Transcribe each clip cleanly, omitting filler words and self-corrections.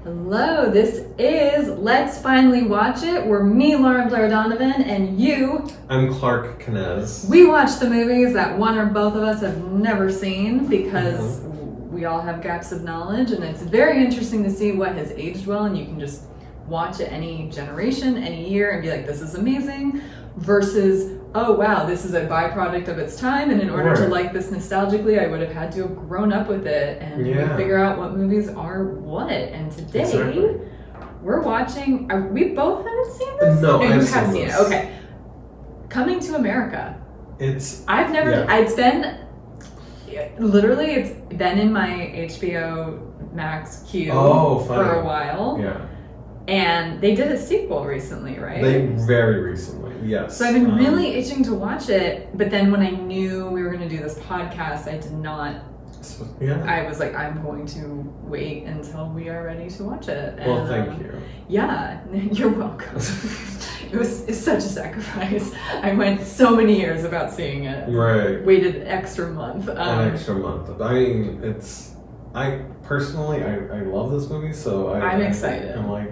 Hello, this is Let's Finally Watch It. We're me, Lauren Blair Donovan, and you. I'm Clark Knez. We watch the movies that one or both of us have never seen because we all have gaps of knowledge, and it's very interesting to see what has aged well, and you can just watch it any generation, any year, and be like, this is amazing, versus, oh wow, this is a byproduct of its time, and in order to like this nostalgically, I would have had to have grown up with it and figure out what movies are what. And today, we're watching, we both haven't seen this? No, you I've have seen it. this. Okay. Coming to America. I've never, it's been in my HBO Max queue for a while. Yeah. And they did a sequel recently, right? Very recently, yes. So I've been really itching to watch it, but then when I knew we were going to do this podcast, I did not. I was like, I'm going to wait until we are ready to watch it. And, well, thank you. Yeah, you're welcome. It's such a sacrifice. I went so many years without seeing it. Right. Waited an extra month. An extra month. I mean, I personally love this movie, so I'm excited. I'm like,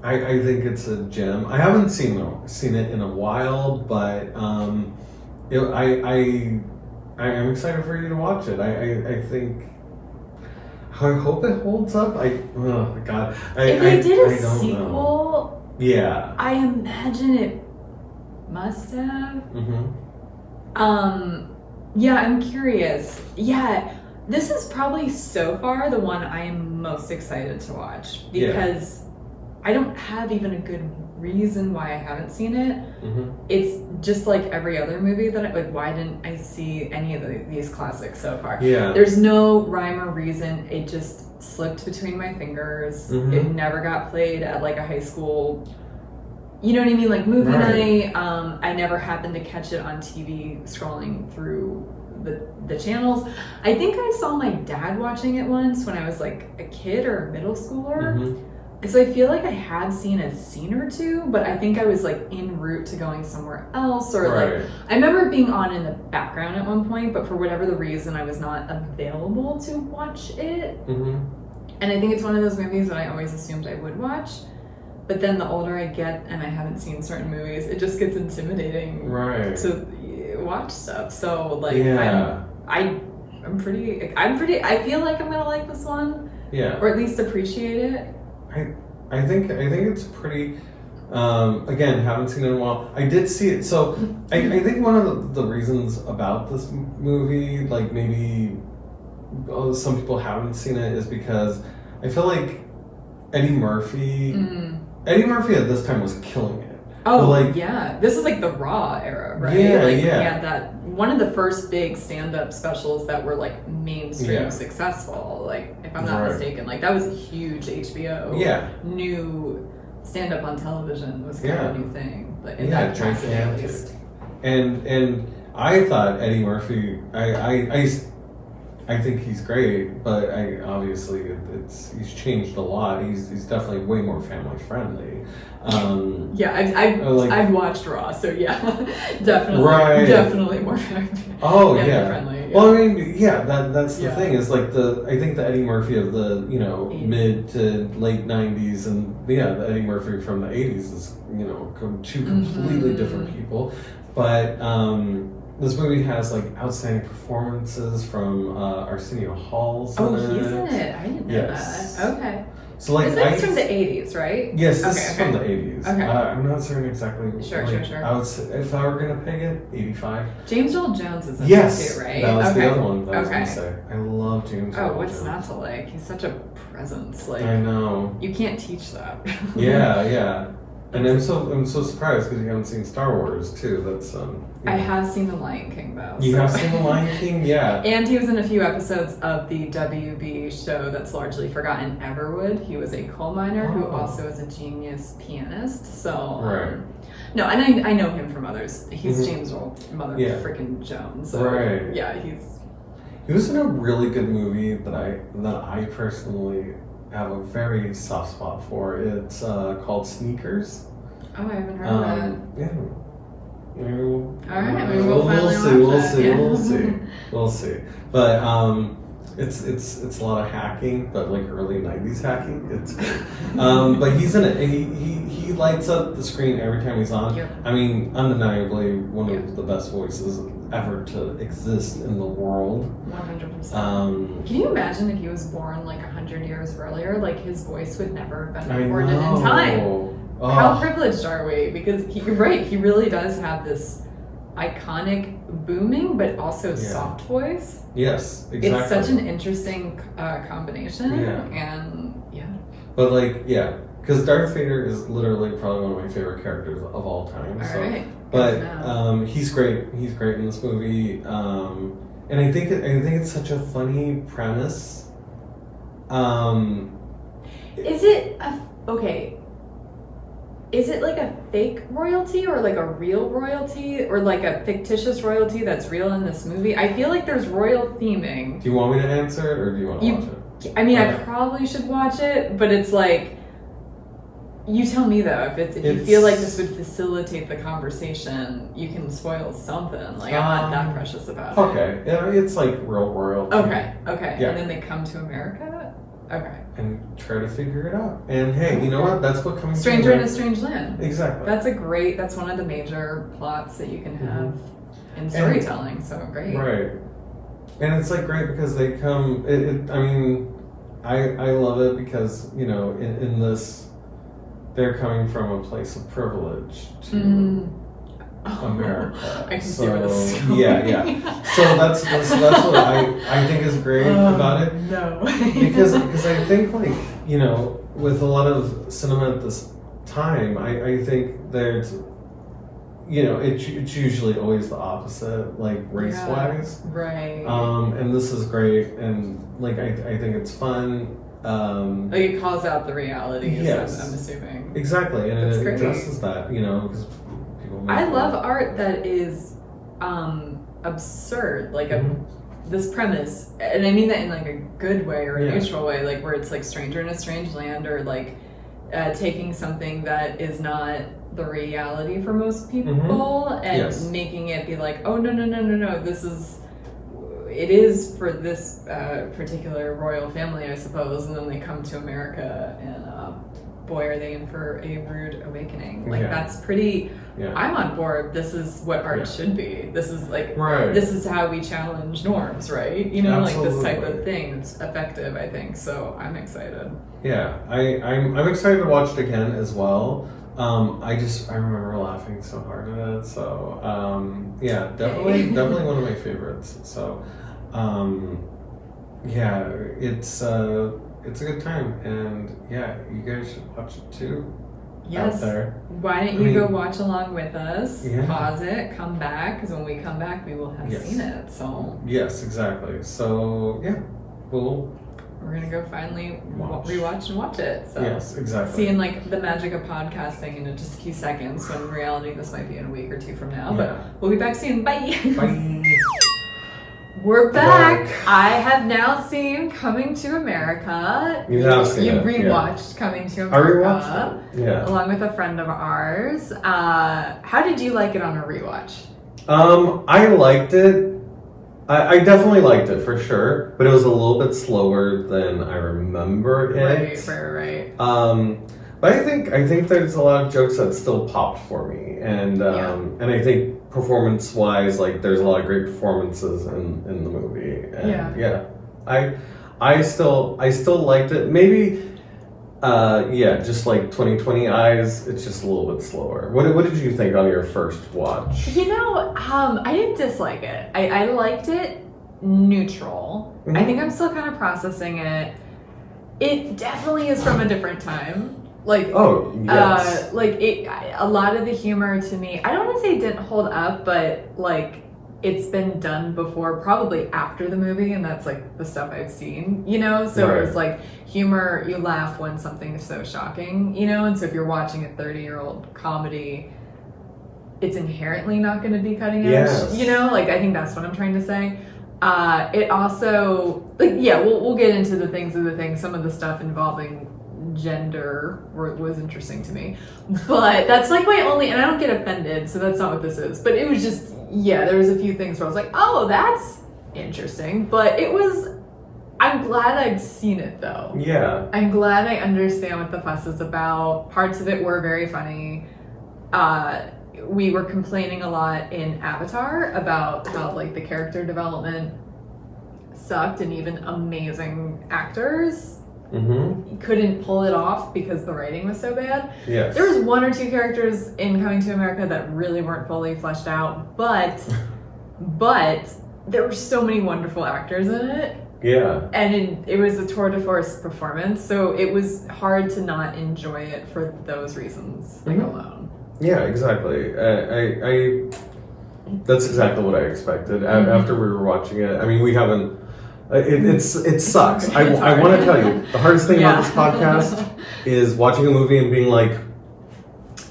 I think it's a gem. I haven't seen it in a while, but I am excited for you to watch it. I hope it holds up. Oh God. If they did a sequel, know. Yeah. I imagine it must have. Yeah, I'm curious. Yeah, this is probably so far the one I am most excited to watch because I don't have even a good reason why I haven't seen it. It's just like every other movie that why didn't I see any of these classics so far? Yeah. There's no rhyme or reason. It just slipped between my fingers. It never got played at like a high school, you know what I mean? Like movie night. I never happened to catch it on TV scrolling through the channels. I think I saw my dad watching it once when I was like a kid or a middle schooler. So I feel like I had seen a scene or two, but I think I was like en route to going somewhere else, or like I remember it being on in the background at one point, but for whatever the reason, I was not available to watch it. And I think it's one of those movies that I always assumed I would watch, but then the older I get and I haven't seen certain movies, it just gets intimidating to watch stuff. So like I feel like I'm gonna like this one, or at least appreciate it. I think it's pretty. Again, haven't seen it in a while. I did see it, so I think one of the reasons about this movie, like maybe some people haven't seen it, is because I feel like Eddie Murphy at this time was killing it. Oh, like, yeah. This is like the Raw era, right? He had that one of the first big stand-up specials that were like mainstream successful. Like, if I'm not mistaken, like that was a huge HBO new stand-up on television was kind of a new thing. But in that capacity, at least. And I thought Eddie Murphy. I think he's great, but obviously he's changed a lot. He's definitely way more family friendly. I've watched Raw, so definitely more family friendly. Well, I mean, that's the thing is like I think the Eddie Murphy of the mid to late '90s and the Eddie Murphy from the '80s is two completely different people, but. This movie has like outstanding performances from Arsenio Hall. He's in it. I didn't know that. Okay. So like, it's from the '80s, right? Yes, this is from the '80s. Okay. I'm not certain exactly. Sure. I would say, if I were gonna peg it, 85. James Earl Jones is in it too, right? That was the other one that I was gonna say. I love James Earl Jones. What's not to like? He's such a presence. Like I know. You can't teach that. Yeah. And I'm so surprised because you haven't seen Star Wars too. That's I have seen The Lion King though. You have seen The Lion King, yeah. And he was in a few episodes of the WB show that's largely forgotten, Everwood. He was a coal miner who also is a genius pianist. So no, and I know him from others. He's James Earl freaking Jones. So, yeah, he was in a really good movie that I personally have a very soft spot for. It's called Sneakers. Oh, I haven't heard of that. Yeah. All right, maybe we'll finally watch that. We'll see. But It's a lot of hacking, but like early '90s hacking. It's but he's in it. And he lights up the screen every time he's on. Yep. I mean, undeniably one of the best voices ever to exist in the world. 100%. Can you imagine if he was born like 100 years earlier? Like his voice would never have been recorded in time. Oh. How privileged are we? Because you're right, he really does have this iconic booming but also soft voice. Yes, exactly. It's such an interesting combination. And but like because Darth Vader is literally probably one of my favorite characters of all time. But he's great. He's great in this movie. And I think it's such a funny premise. Is it like a fake royalty or like a real royalty or like a fictitious royalty that's real in this movie? I feel like there's royal theming. Do you want me to answer it or do you want to watch it? I mean, I probably should watch it, but it's like, you tell me though, if you feel like this would facilitate the conversation, you can spoil something. Like, I'm not that precious about it. Okay, yeah, it's like real royalty. Okay, Yeah. And then they come to America? Okay. And try to figure it out. And hey, you know what? That's what coming Stranger in a Strange Land. Exactly. That's one of the major plots that you can have in storytelling. So great. Right. And it's like great because they come, I mean, I love it because, you know, in this, they're coming from a place of privilege to America. I can see where this is going. Yeah. So that's what I think is great about it. No. because I think, like, you know, with a lot of cinema at this time, I think there's, you know, it's usually always the opposite, like race-wise. Right. And this is great, and like I think it's fun. Like it calls out the realities. Yes. I'm assuming. Exactly, and it addresses that, you know, because people. I love art that is absurd, like this premise, and I mean that in like a good way or a neutral way, like where it's like Stranger in a Strange Land, or like taking something that is not the reality for most people and making it be like, oh no, it is for this particular royal family, I suppose, and then they come to America and boy, are they in for a rude awakening. Like that's pretty, I'm on board. This is what art should be. This is like, this is how we challenge norms, right? You know, like this type of thing. It's effective, I think. So I'm excited. Yeah, I'm excited to watch it again as well. I remember laughing so hard at it. So definitely one of my favorites. So it's a good time, and you guys should watch it too. Yes. Out there. Why don't you go watch along with us? Pause it, come back, because when we come back, we will have seen it. So yes, exactly. So we're gonna go finally rewatch and watch it. So yes, exactly. Seeing like the magic of podcasting in just a few seconds. When in reality, this might be in a week or two from now. But we'll be back soon. Bye. Bye. We're back. I have now seen Coming to America. You have seen it. You rewatched Coming to America. I rewatched it. Along with a friend of ours. How did you like it on a rewatch? I liked it. I definitely liked it for sure, but it was a little bit slower than I remember it. Right. But I think there's a lot of jokes that still popped for me, and I think performance-wise, like there's a lot of great performances in the movie. And I still liked it. Maybe just like 2020 eyes, it's just a little bit slower. What did you think on your first watch? You know, I didn't dislike it. I liked it neutral. I think I'm still kind of processing it. It definitely is from a different time. Like, a lot of the humor to me, I don't want to say it didn't hold up, but like it's been done before, probably after the movie, and that's like the stuff I've seen, you know? So it's like humor, you laugh when something is so shocking, you know? And so if you're watching a 30-year-old comedy, it's inherently not going to be cutting edge, you know? Like, I think that's what I'm trying to say. It also, like, we'll get into the things. Some of the stuff involving gender was interesting to me, but that's like my only, and I don't get offended, so that's not what this is, but it was just, there was a few things where I was like, oh, that's interesting, but it was I'm glad I've seen it though. Yeah. I'm glad I understand what the fuss is about. Parts of it were very funny. We were complaining a lot in Avatar about how like the character development sucked, and even amazing actors couldn't pull it off because the writing was so bad. Yes. There was one or two characters in Coming to America that really weren't fully fleshed out, but there were so many wonderful actors in it. Yeah. And it was a tour de force performance, so it was hard to not enjoy it for those reasons alone. Yeah, exactly. I that's exactly what I expected after we were watching it. I mean, we haven't. It sucks. I want to tell you, the hardest thing about this podcast is watching a movie and being like,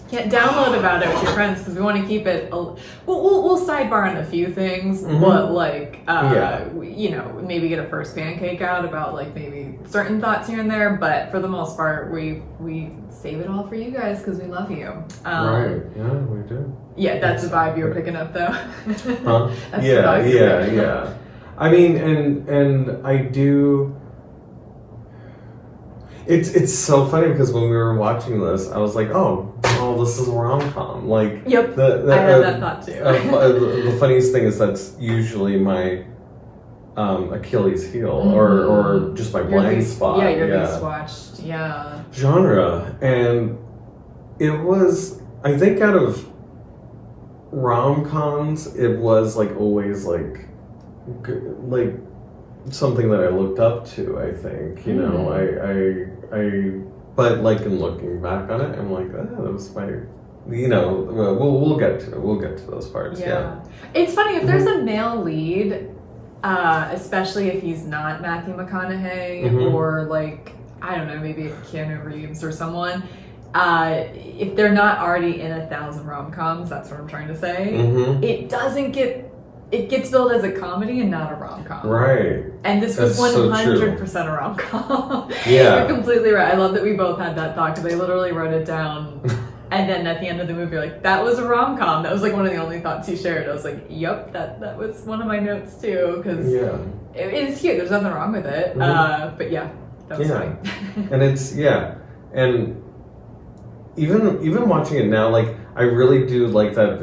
can't download about it with your friends because we want to keep it. We'll sidebar on a few things, but like, you know, maybe get a first pancake out about like maybe certain thoughts here and there. But for the most part, we save it all for you guys because we love you. Right? Yeah, we do. Yeah, that's the vibe you were picking up, though. Huh? Yeah. I mean, and I do. It's so funny because when we were watching this, I was like, oh, this is a rom-com. Like, yep, I had that thought too. The funniest thing is that's usually my Achilles heel, or just my blind spot. Yeah, your least watched. Yeah. Genre, and it was, I think, out of rom-coms, it was like always like something that I looked up to. I think, you know, I but like in looking back on it, I'm like, that was my, you know, we'll get to those parts. Yeah. It's funny if there's a male lead, especially if he's not Matthew McConaughey or like, I don't know, maybe Keanu Reeves or someone. If they're not already in 1,000 rom-coms, that's what I'm trying to say. It doesn't get. It gets billed as a comedy and not a rom-com. Right. And this was 100% a rom-com. Yeah. You're completely right. I love that we both had that thought because I literally wrote it down. And then at the end of the movie, like, that was a rom-com. That was like one of the only thoughts he shared. I was like, yep, that was one of my notes too. Because it is cute. There's nothing wrong with it. But yeah, that was funny. And it's, and even watching it now, like, I really do like that.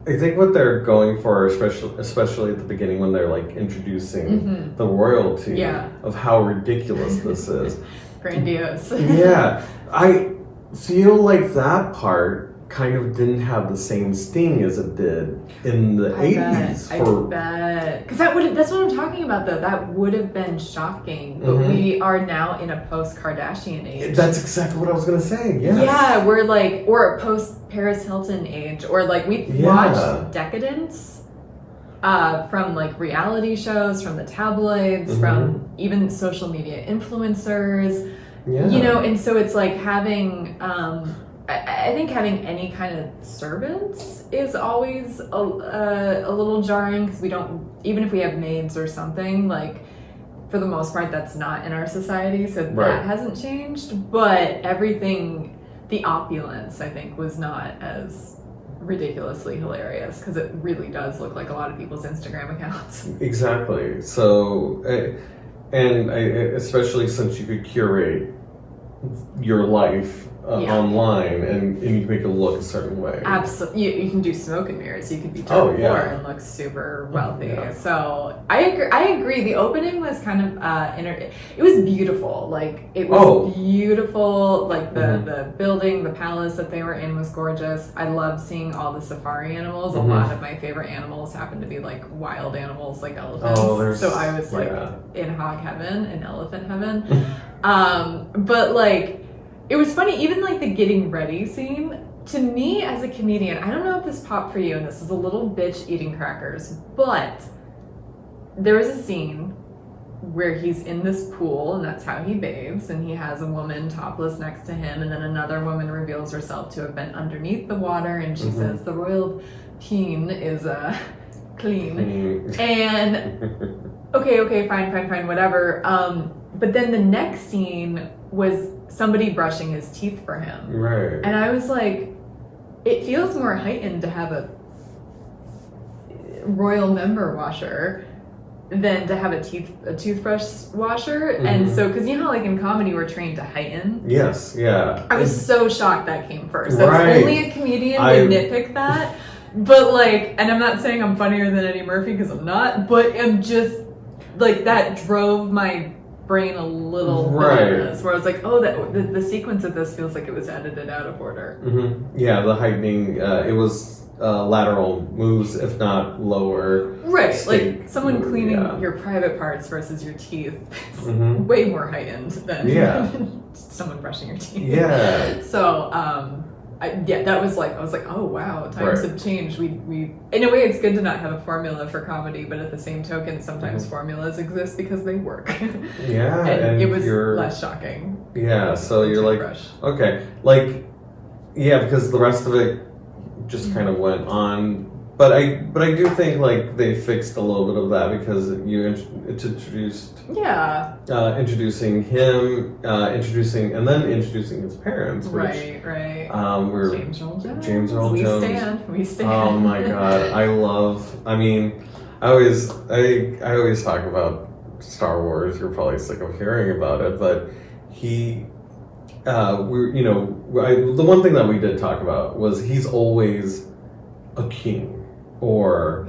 I think what they're going for, especially at the beginning when they're like introducing the royalty of how ridiculous this is. Grandiose. I feel like that part kind of didn't have the same sting as it did in the 80s. I bet. Because that's what I'm talking about though. That would have been shocking. But we are now in a post-Kardashian age. That's exactly what I was going to say. Yeah, we're a post-Paris Hilton age. Or like we've watched decadence from like reality shows, from the tabloids, from even social media influencers. You know, and so it's like having... I think having any kind of servants is always a little jarring because we don't, even if we have maids or something, like for the most part that's not in our society, so that hasn't changed. But everything, the opulence, I think, was not as ridiculously hilarious because it really does look like a lot of people's Instagram accounts. Exactly. So, and especially since you could curate your life online and you can make it look a certain way. Absolutely. You can do smoke and mirrors. You could be poor and look super wealthy. So I agree. The opening was kind of it was beautiful. Like it was beautiful. Like the building, the palace that they were in was gorgeous. I loved seeing all the safari animals. A lot of my favorite animals happen to be like wild animals like elephants. So I was like in hog heaven, in elephant heaven. But like it was funny, even like the getting ready scene, to me as a comedian, I don't know if this popped for you, and this is a little bitch eating crackers, but there was a scene where he's in this pool, and that's how he bathes, and he has a woman topless next to him, and then another woman reveals herself to have been underneath the water, and she says, the royal peen is clean. And, okay, fine, whatever. But then the next scene was somebody brushing his teeth for him. Right. And I was like, it feels more heightened to have a royal member washer than to have a toothbrush washer. And so, because you know how like in comedy we're trained to heighten. Yes, yeah. I was so shocked that came first. That's Right. only a comedian would nitpick that. But like, and I'm not saying I'm funnier than Eddie Murphy because I'm not, but I'm just like that drove my brain a little bananas, where I was like, oh, that the sequence of this feels like it was edited out of order. Mm-hmm. Yeah, the heightening, it was lateral moves, if not lower. Right, stake. like someone cleaning your private parts versus your teeth is way more heightened than someone brushing your teeth. Yeah. So, that was like, I was like, oh wow, times have changed. We in a way, it's good to not have a formula for comedy, but at the same token, sometimes formulas exist because they work. Yeah, and it was less shocking. Yeah, so you're like, okay, like, yeah, because the rest of it just kind of went on. But I do think like they fixed a little bit of that because it's introduced. Yeah. Introducing him, introducing his parents. Which, right. We're James Earl Jones. James Earl Jones. We stand. Oh my God, I mean, I always talk about Star Wars. You're probably sick of hearing about it, but the one thing that we did talk about was he's always a king or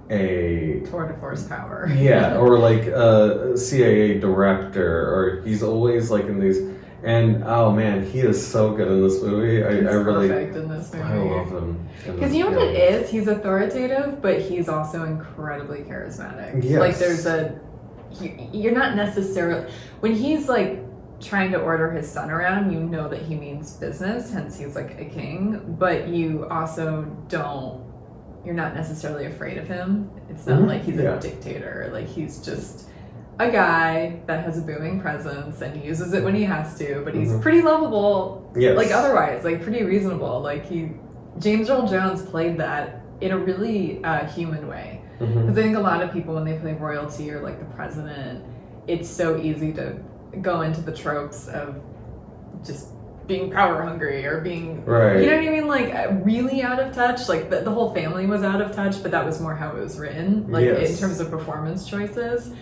a tour de force power. Yeah, or like a CIA director, or he's always like in these. And oh man, he is so good in this movie. I really perfect in this movie. I love him. Because you know what it is? He's authoritative, but he's also incredibly charismatic. Yes. Like you're not necessarily when he's like trying to order his son around, you know that he means business, hence he's like a king, but you also you're not necessarily afraid of him. It's not like he's a dictator. Like he's just a guy that has a booming presence and he uses it when he has to, but he's pretty lovable. Yes. Like otherwise, like pretty reasonable. Like James Earl Jones played that in a really human way. Because I think a lot of people when they play royalty or like the president, it's so easy to go into the tropes of just being power hungry or being, you know what I mean? Like really out of touch. Like the whole family was out of touch, but that was more how it was written. Like in terms of performance choices,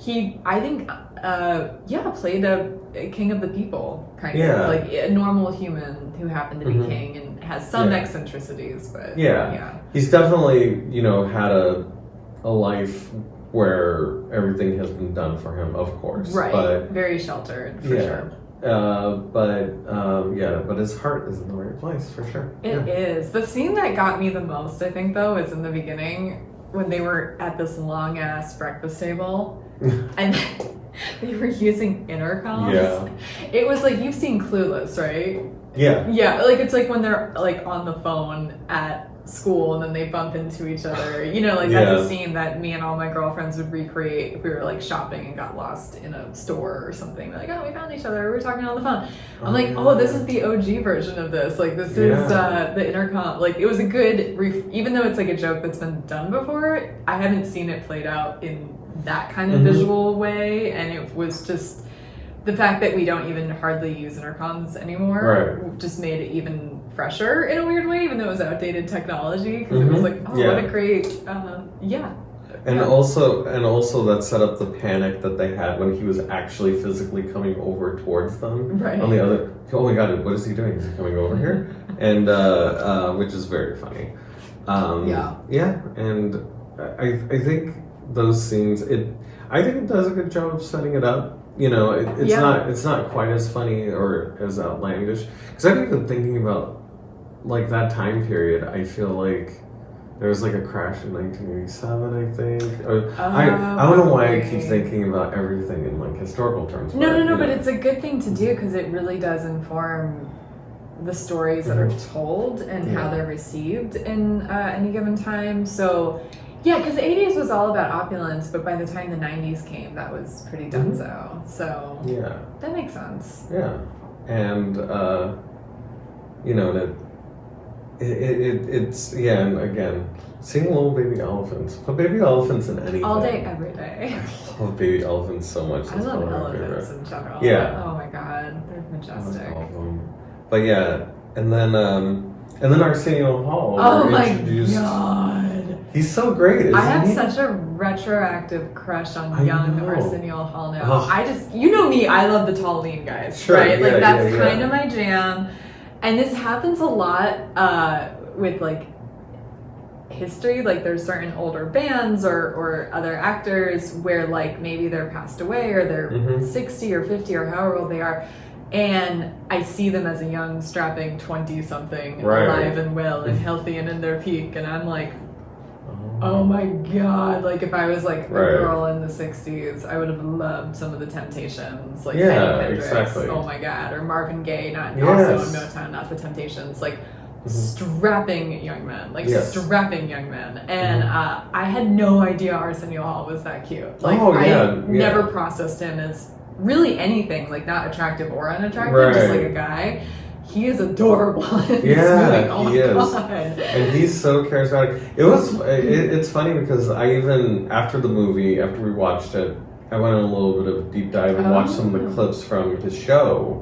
I think, played a king of the people kind of like a normal human who happened to be king and has some eccentricities, but he's definitely had a life where everything has been done for him, of course, but very sheltered for sure. But his heart is in the right place for sure. It is. The scene that got me the most, I think, though, is in the beginning when they were at this long ass breakfast table and they were using intercoms. Yeah. It was like, you've seen Clueless, right? Yeah. Yeah, like it's like when they're like on the phone at school and then they bump into each other. That's a scene that me and all my girlfriends would recreate if we were like shopping and got lost in a store or something. We're like, oh, we found each other. We were talking on the phone. I'm like, this is the OG version of this. Like this is the intercom. Like it was a good, even though it's like a joke that's been done before, I haven't seen it played out in that kind of visual way. And it was just the fact that we don't even hardly use intercoms anymore just made it even fresher in a weird way, even though it was outdated technology, because it was like, what a great, And also that set up the panic that they had when he was actually physically coming over towards them. Right. On the other, oh my God, what is he doing? Is he coming over here? And which is very funny. And I think those scenes, I think it does a good job of setting it up. It's not quite as funny or as outlandish. Because I'm even thinking about like that time period. I feel like there was like a crash in 1987, I think. I don't know why I keep thinking about everything in like historical terms. But it's a good thing to do because it really does inform the stories that are told and how they're received in any given time. So. Yeah, because the 80s was all about opulence, but by the time the 90s came, that was pretty donezo. So that makes sense. Yeah, and it's and again, seeing little baby elephants. Put baby elephants in anything. All day, every day. I love baby elephants so much. I love elephants in general. Yeah. Oh my God, they're majestic. I love them. But and then Arsenio Hall. Oh my God. He's so great, isn't he? I have such a retroactive crush on young Arsenio Hall now. Oh. I just, you know me, I love the tall, lean guys, Sure, right? Like, yeah, that's yeah, kind of my jam. And this happens a lot with, like, history. Like, there's certain older bands or other actors where, like, maybe they're passed away or they're 60 or 50 or however old they are. And I see them as a young, strapping 20-something, alive and well and healthy and in their peak. And I'm like, oh my God. Like, if I was like a girl in the 60s, I would have loved some of the Temptations. Like, Eddie Hendrix, exactly. Oh my God. Or Marvin Gaye, also in Motown, not the Temptations. Like, strapping young men. Like, strapping young men. And I had no idea Arsenio Hall was that cute. Like, I never processed him as really anything, like, not attractive or unattractive, just like a guy. He is adorable in this movie. Oh my God. And he's so charismatic. It's funny because I even, after the movie, after we watched it, I went on a little bit of a deep dive and watched some of the clips from his show,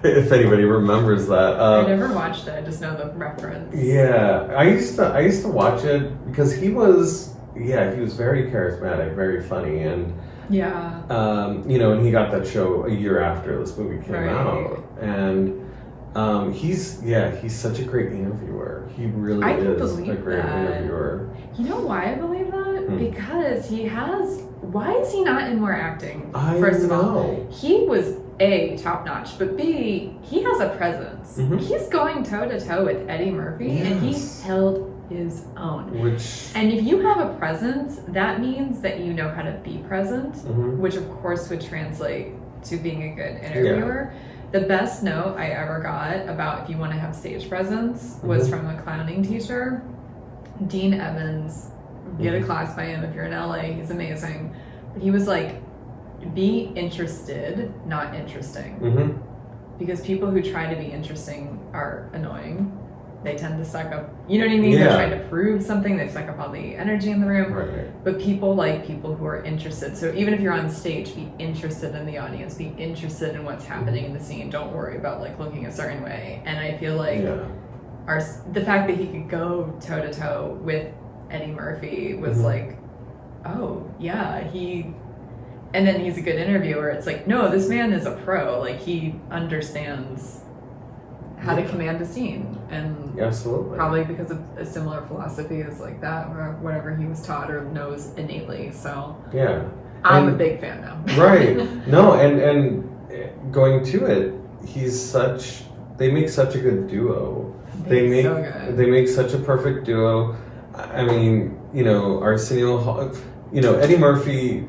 if anybody remembers that. I never watched it, I just know the reference. Yeah, I used to watch it because he was very charismatic, very funny, and and he got that show a year after this movie came out, and he's such a great interviewer. He really is a great interviewer. You know why I believe that? Because why is he not in more acting? First of all, he was A, top notch, but B, he has a presence. He's going toe to toe with Eddie Murphy, and he held his own. And if you have a presence, that means that you know how to be present, which of course would translate to being a good interviewer. The best note I ever got about if you want to have stage presence was from a clowning teacher, Dean Evans. Get a class by him if you're in LA. He's amazing. But he was like, be interested, not interesting. Because people who try to be interesting are annoying. They tend to suck up, you know what I mean? They're trying to prove something, they suck up all the energy in the room. But people like people who are interested. So even if you're on stage, be interested in the audience, be interested in what's happening in the scene. Don't worry about like looking a certain way. And I feel like the fact that he could go toe to toe with Eddie Murphy was like, oh yeah, and then he's a good interviewer. It's like, no, this man is a pro. Like, he understands how to command a scene, and probably because of a similar philosophy as like that, or whatever he was taught or knows innately. So I'm a big fan now. No, and going to it, they make such a good duo. They make such a perfect duo. I mean, Arsenio Hall, Eddie Murphy,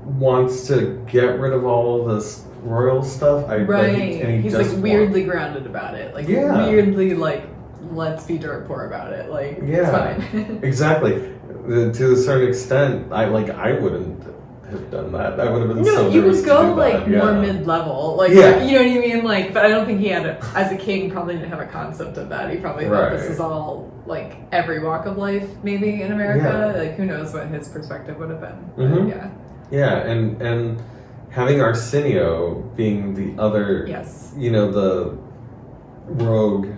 wants to get rid of all of this royal stuff. He's like weirdly grounded about it. Like weirdly like, let's be dirt poor about it. Like, it's fine. Exactly. To a certain extent, I wouldn't have done that. I would have been you would go like more mid-level. Like, you know what I mean? Like, but I don't think he had as a king, probably didn't have a concept of that. He probably thought this is all like every walk of life maybe in America. Like, who knows what his perspective would have been. But, and having Arsenio being the other, the rogue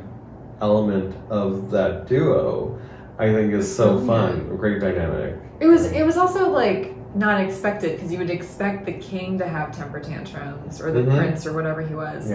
element of that duo, I think is so fun. A great dynamic. It was also like not expected, because you would expect the king to have temper tantrums, or the prince or whatever he was.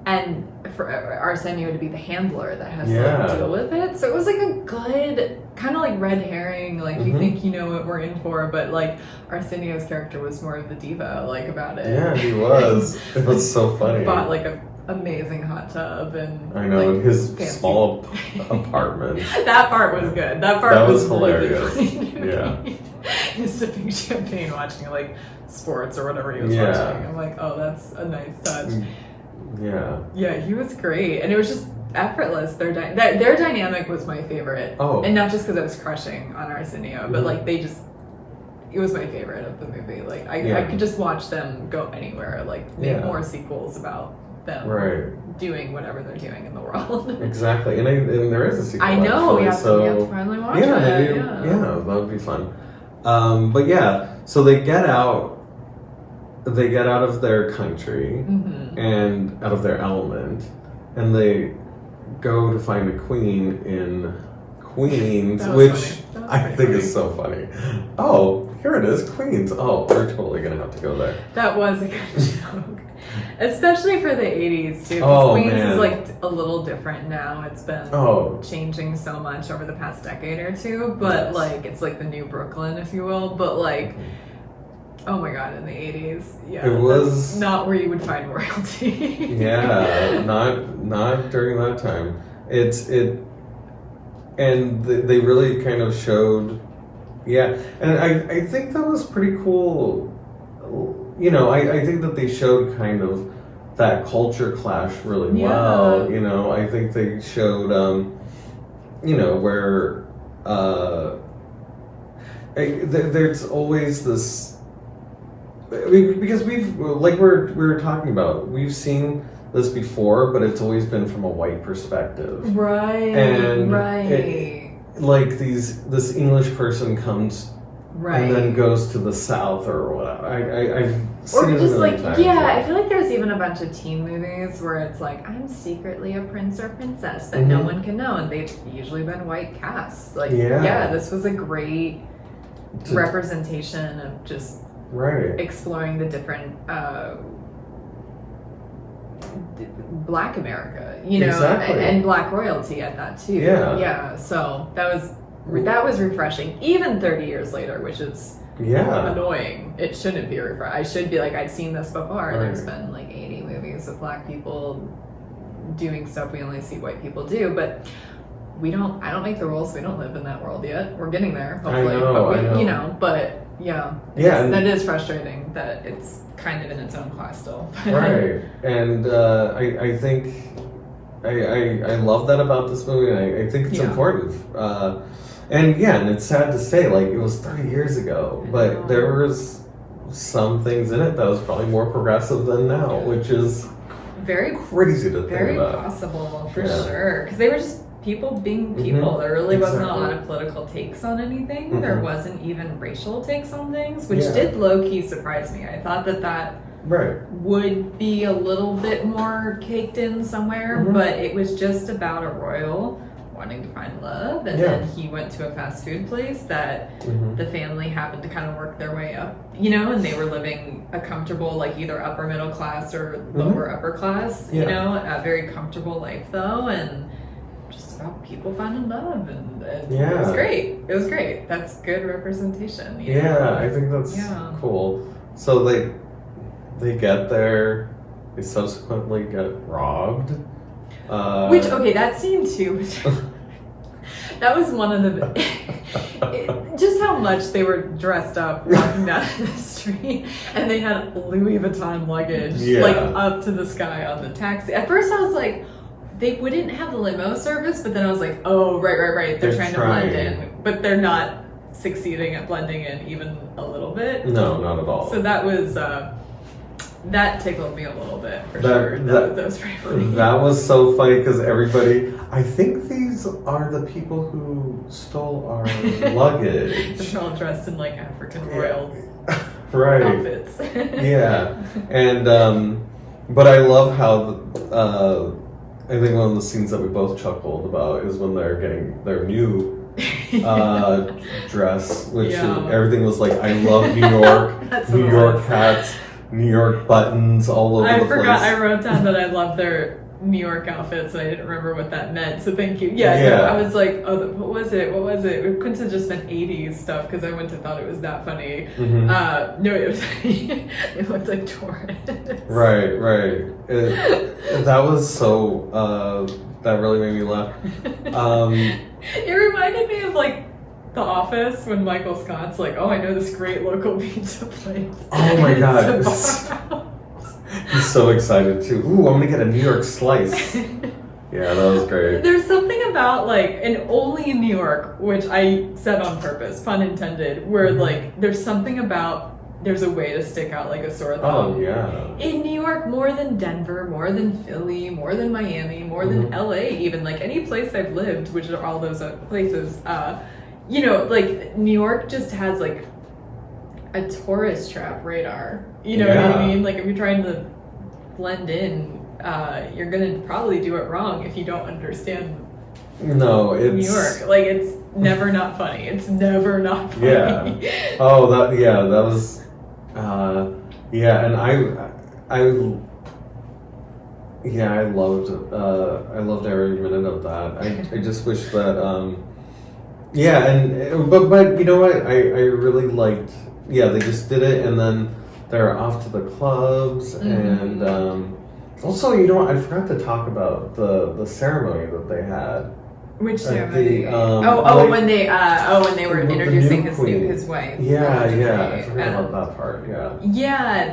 And for Arsenio to be the handler that has to deal with it. So it was like a good, kind of like red herring, like you think you know what we're in for, but like Arsenio's character was more of the diva, like, about it. Yeah, he was. It was so funny. Bought like a amazing hot tub, and I know, like, his fancy small apartment. That part was good. That part was hilarious. Really He's sipping champagne, watching like sports or whatever he was watching. I'm like, oh, that's a nice touch. Yeah, he was great, and it was just effortless. Their dynamic was my favorite. And not just because I was crushing on Arsenio, but like it was my favorite of the movie. Like, I could just watch them go anywhere, like make more sequels about them doing whatever they're doing in the world. Exactly, and there is a sequel. I know, actually, we have to finally watch it. That would be fun. But so they get out of their country and out of their element, and they go to find a queen in Queens, That was which funny. I think is so funny. Oh, here it is, Queens. Oh, we're totally gonna have to go there. That was a good joke. Especially for the 80s too. 'Cause Oh, Queens man. is like a little different now. It's been Oh. changing so much over the past decade or two. But Yes. like it's like the new Brooklyn, if you will. But like, oh my god, in the 80s, yeah, It was- that's not where you would find royalty. Yeah, not during that time. And they really kind of showed, yeah. And I think that was pretty cool. You know, I think that they showed kind of that culture clash really well. Yeah. You know, I think they showed, you know, where there's always this. I mean, because we were talking about, we've seen this before, but it's always been from a white perspective. Right. And right. Like this English person comes right. and then goes to the South or whatever. I've Or seen it just a like, million times. yeah, I feel like there's even a bunch of teen movies where it's like, I'm secretly a prince or princess that no Mhm. one can know, and they've usually been white casts. Like, Yeah. yeah, this was a great representation of just Right. exploring the different Black America, you know, Exactly. and Black royalty at that too. Yeah. Yeah. So that was refreshing, even 30 years later, which is Yeah. annoying. It shouldn't be refreshing. I should be like, I'd seen this before. Right. There's been like 80 movies with Black people doing stuff we only see white people do, but I don't make the rules. We don't live in that world yet. We're getting there, hopefully. I know, but I know. You know, but yeah. Yeah, and- that is frustrating that it's kind of in its own class still. Right. And I think I love that about this movie, and I think it's Yeah. important. And yeah, and it's sad to say, like, it was 30 years ago, I know. but there was some things in it that was probably more progressive than now, which is Very, crazy to think very about. possible for Yeah. sure. Because they were just people being people. Mhm. There really wasn't a Exactly. lot of political takes on anything. There Mhm. wasn't even racial takes on things, which Yeah. did low key surprise me. I thought that Right. would be a little bit more caked in somewhere, Mhm. but it was just about a royal wanting to find love, and Yeah. then he went to a fast food place that Mhm. the family happened to kind of work their way up, you know, and they were living a comfortable, like either upper middle class or lower upper class, you Mm-hmm. Yeah. know, a very comfortable life though, and just about people finding love, and it Yeah. was great. It was great. That's good representation. You know? Yeah, I think that's Yeah. cool. So they get there, they subsequently get robbed. Which, okay, that scene too, that was one of the, just how much they were dressed up walking down the street, and they had Louis Vuitton luggage, Yeah. like up to the sky on the taxi. At first I was like, they wouldn't have the limo service, but then I was like, oh, right, they're trying to blend in, but they're not succeeding at blending in even a little bit. No, not at all. So that was, that tickled me a little bit, for That- sure. that- That was pretty funny. That was so funny because everybody, I think these are the people who stole our luggage. They're all dressed in like African royal Right. outfits. Yeah. And, but I love how, I think one of the scenes that we both chuckled about is when they're getting their new dress, which Yeah. everything was like, I love New York, That's New what it York was. hats, New York buttons all over I the forgot. place. I wrote down that I loved their New York outfits, and I didn't remember what that meant. So thank you. Yeah, Yeah. No, I was like, oh, what was it? What was it? It couldn't have just been '80s stuff because I wouldn't have thought it was that funny. Mhm. No, it was. It looked like tourists. Right. That was so. That really made me laugh. It reminded me of like The Office when Michael Scott's like, oh, I know this great local pizza place. Oh my God. It's a bar. He's so excited too. Ooh, I'm gonna get a New York slice. Yeah, that was great. There's something about like, and only in New York, which I said on purpose, pun intended, where like there's something about, there's a way to stick out like a sore thumb. Oh yeah. In New York, more than Denver, more than Philly, more than Miami, more than LA, even like any place I've lived, which are all those places, you know, like New York just has like a tourist trap radar. You know what Yeah. I mean? Like if you're trying to blend in, you're gonna probably do it wrong if you don't understand No, it's New York. Like, it's never not funny. It's never not funny. Yeah. Oh, that was and I loved every minute of that. I just wish that but you know what? I really liked they just did it, and then they're off to the clubs, and also, you know what? I forgot to talk about the ceremony that they had. Which ceremony? When they were introducing his wife. Yeah, I forgot about that part. Yeah,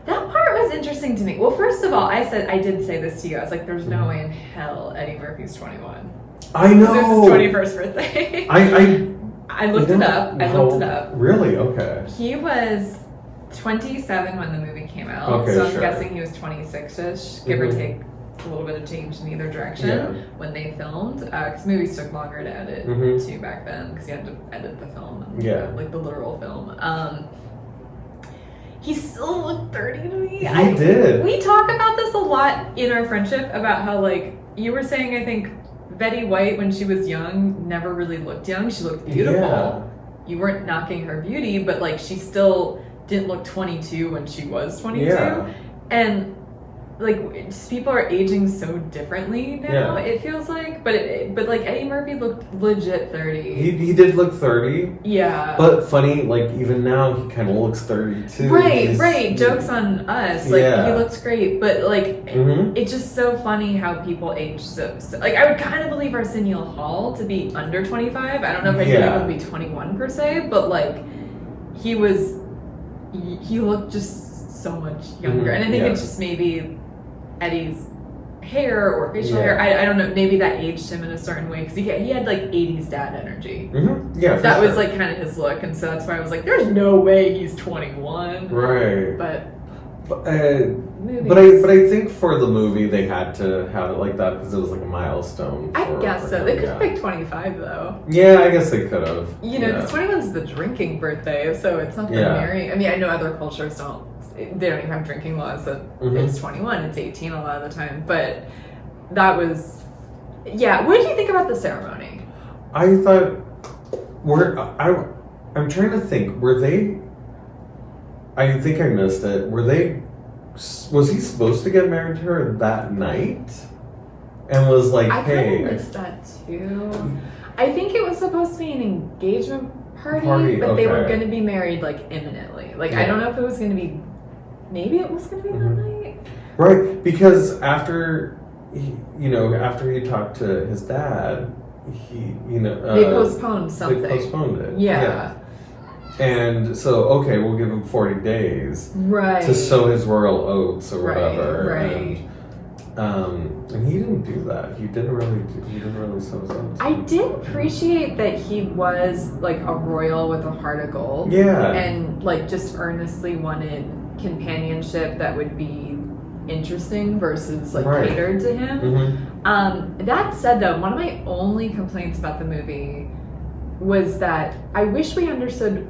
that part was interesting to me. Well, first of all, I did say this to you. I was like, "There's no way in hell Eddie Murphy's 21." I know. It was his 21st birthday. I looked it up. Really? Okay. He was 27 when the movie came out. Okay, so I'm sure. guessing he was 26-ish, give or take a little bit of change in either direction when they filmed. Because movies took longer to edit too back then, because you had to edit the film, like the literal film. He still looked 30 to me. He did. We talk about this a lot in our friendship about how, like, you were saying, I think Betty White, when she was young, never really looked young. She looked beautiful. Yeah. You weren't knocking her beauty, but like she still didn't look 22 when she was 22. Yeah. And like just people are aging so differently now. It feels like, but like Eddie Murphy looked legit 30. He did look 30. Yeah. But funny, like even now he kind of looks 30 too. Right. Jokes on us. Like he looks great, but like it's just so funny how people age so. Like I would kind of believe Arsenio Hall to be under 25. I don't know if I believe him to be 21 per se, but like he looked just so much younger, and I think it's just maybe Eddie's hair or facial hair. I don't know. Maybe that aged him in a certain way because he had like 80s dad energy. Yeah, that was like kind of his look, and so that's why I was like, "There's no way he's 21." Right. But I think for the movie they had to have it like that because it was like a milestone. I guess so. They could have picked 25 though. Yeah, I guess they could have. You know, because 21's the drinking birthday, so it's not the marrying. I mean, I know other cultures don't. They don't even have drinking laws that it's 21, it's 18 a lot of the time. But that was, what did you think about the ceremony? I thought, I'm trying to think, were they, I think I missed it, was he supposed to get married to her that night? And was like, I hey. kind of missed that too. I think it was supposed to be an engagement party but they were going to be married like imminently. Like, I don't know if it was going to be. Maybe it was going to be that night. Right, because after he talked to his dad, they postponed something. They postponed it. Yeah. And so, we'll give him 40 days. Right. To sow his royal oats or whatever. Right. And he didn't do that. He didn't really sow his oats. I did appreciate that he was like a royal with a heart of gold. Yeah. And like just earnestly wanted companionship that would be interesting versus like catered to him. That said though, one of my only complaints about the movie was that I wish we understood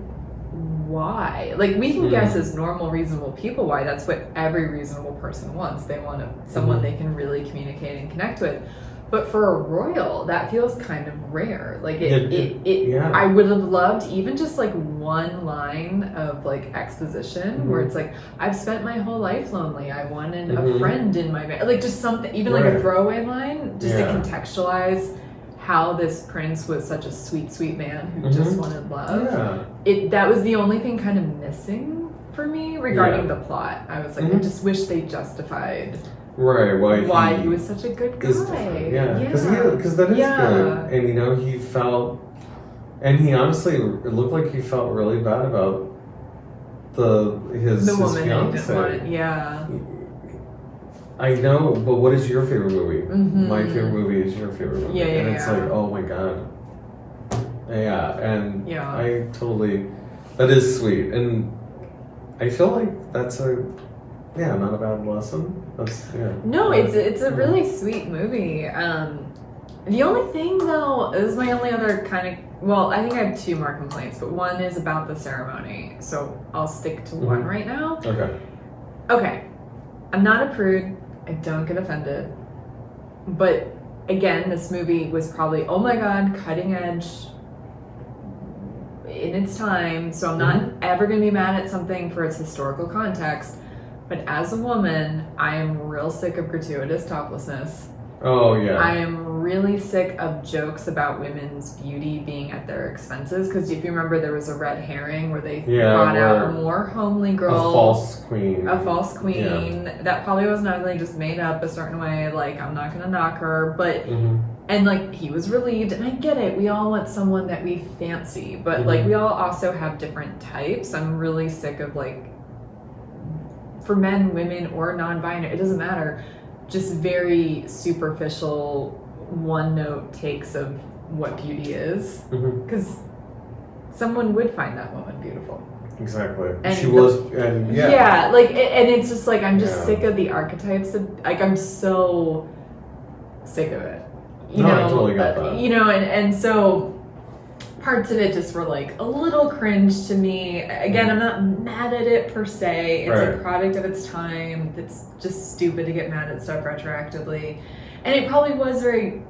why. Like we can guess as normal, reasonable people why. That's what every reasonable person wants. They want someone they can really communicate and connect with. But for a royal, that feels kind of rare. Like I would have loved even just like one line of like exposition where it's like, I've spent my whole life lonely. I wanted a friend in my marriage. Like just something, even like a throwaway line, just to contextualize how this prince was such a sweet, sweet man who just wanted love. Yeah. That was the only thing kind of missing for me regarding the plot. I was like, I just wish they justified. Right, why he was such a good guy. Because that is good. And he felt, and he honestly, it looked like he felt really bad about his woman fiance. I know, but what is your favorite movie? My favorite movie is your favorite movie. And it's like, oh my god. I totally, that is sweet. And I feel like that's not a bad lesson. No, it's a really sweet movie. The only thing though, this is my only other kind of, well, I think I have two more complaints, but one is about the ceremony. So I'll stick to one right now. Okay. I'm not a prude. I don't get offended. But again, this movie was probably, oh my God, cutting edge in its time. So I'm not ever going to be mad at something for its historical context. But as a woman, I am real sick of gratuitous toplessness. Oh, yeah. I am really sick of jokes about women's beauty being at their expenses. Because if you remember, there was a red herring where they brought out a more homely girl. A false queen. That probably wasn't ugly, just made up a certain way. Like, I'm not going to knock her. But, and like, he was relieved. And I get it. We all want someone that we fancy. But, like, we all also have different types. I'm really sick of, like, for men, women, or non-binary, it doesn't matter. Just very superficial, one-note takes of what beauty is. Because someone would find that woman beautiful. Exactly. And she was, and yeah. Yeah, like, and it's just like, I'm just sick of the archetypes. Like, I'm so sick of it. You know, I totally got that. You know, and so parts of it just were like a little cringe to me. Again, I'm not mad at it per se. It's a product of its time. It's just stupid to get mad at stuff retroactively. And it probably was very,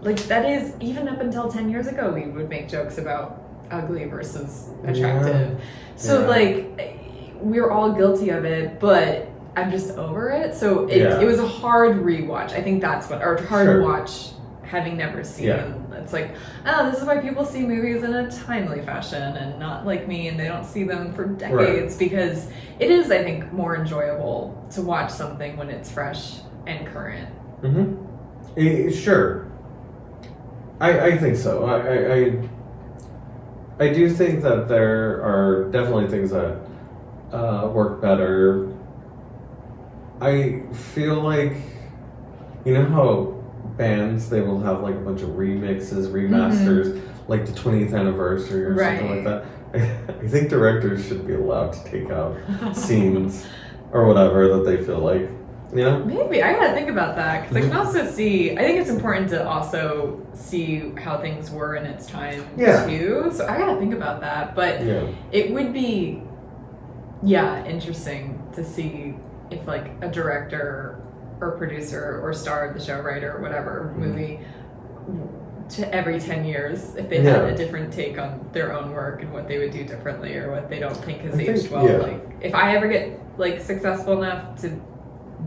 like, that is, even up until 10 years ago, we would make jokes about ugly versus attractive. So, like, we're all guilty of it, but I'm just over it. So it was a hard rewatch. I think that's what, or hard watch, having never seen. It's like, oh, this is why people see movies in a timely fashion and not like me, and they don't see them for decades, because it is, I think, more enjoyable to watch something when it's fresh and current. Sure. I think so. I do think that there are definitely things that work better. I feel like, you know how bands, they will have like a bunch of remixes, remasters, like the 20th anniversary or something like that. I think directors should be allowed to take out scenes or whatever that they feel like, you know? Maybe. I gotta think about that, because I can also see, I think it's important to also see how things were in its time too. So I gotta think about that. But it would be, interesting to see if like a director or producer or star of the show, writer, or whatever movie, to every 10 years, if they had a different take on their own work and what they would do differently, or what they don't think has aged well. Like, if I ever get like successful enough to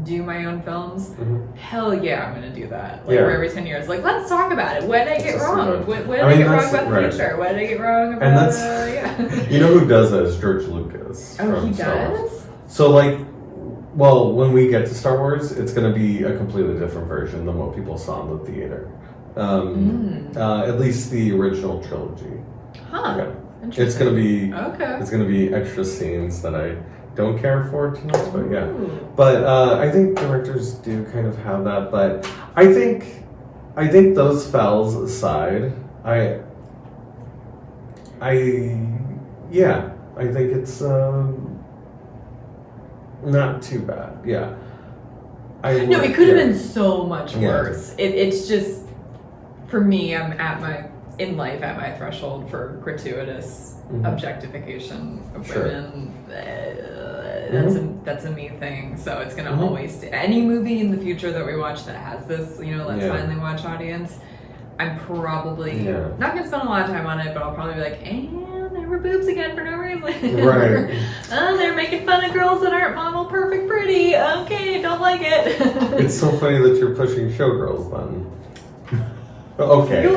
do my own films, hell yeah, I'm gonna do that. Like, every 10 years, like, let's talk about it. What did I get wrong? What did I get wrong about the future? What did I get wrong about? And that's you know who does that is George Lucas. Oh, he does? So like, well, when we get to Star Wars, it's going to be a completely different version than what people saw in the theater. At least the original trilogy. Interesting. It's going to be it's going to be extra scenes that I don't care for too much, but But I think directors do kind of have that. But I think those fells aside, I think it's not too bad. It could have been so much worse. It's just, for me, I'm at my threshold for gratuitous objectification of women. That's a me thing. So it's gonna always, any movie in the future that we watch that has this, let's finally watch audience, I'm probably not gonna spend a lot of time on it, but I'll probably be like, and there were boobs again for no reason. They're making fun of girls that aren't model perfect pretty. Okay, don't like it. It's so funny that you're pushing showgirls then. Okay,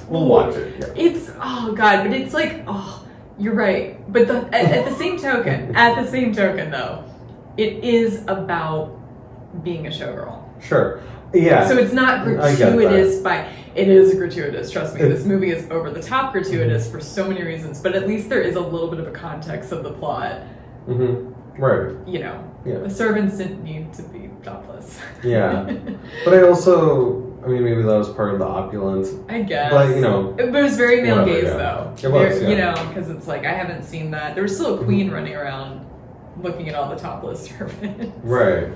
we'll watch it. It's, oh God, but it's like, you're right. But at the same token though, it is about being a showgirl. Sure. Yeah. So it's not gratuitous it is gratuitous, trust me. This movie is over the top gratuitous for so many reasons, but at least there is a little bit of a context of the plot. Right. The servants didn't need to be topless. But maybe that was part of the opulence. I guess. But, it was very male gaze, though. It was, because it's like, I haven't seen that. There was still a queen running around looking at all the topless servants. Right.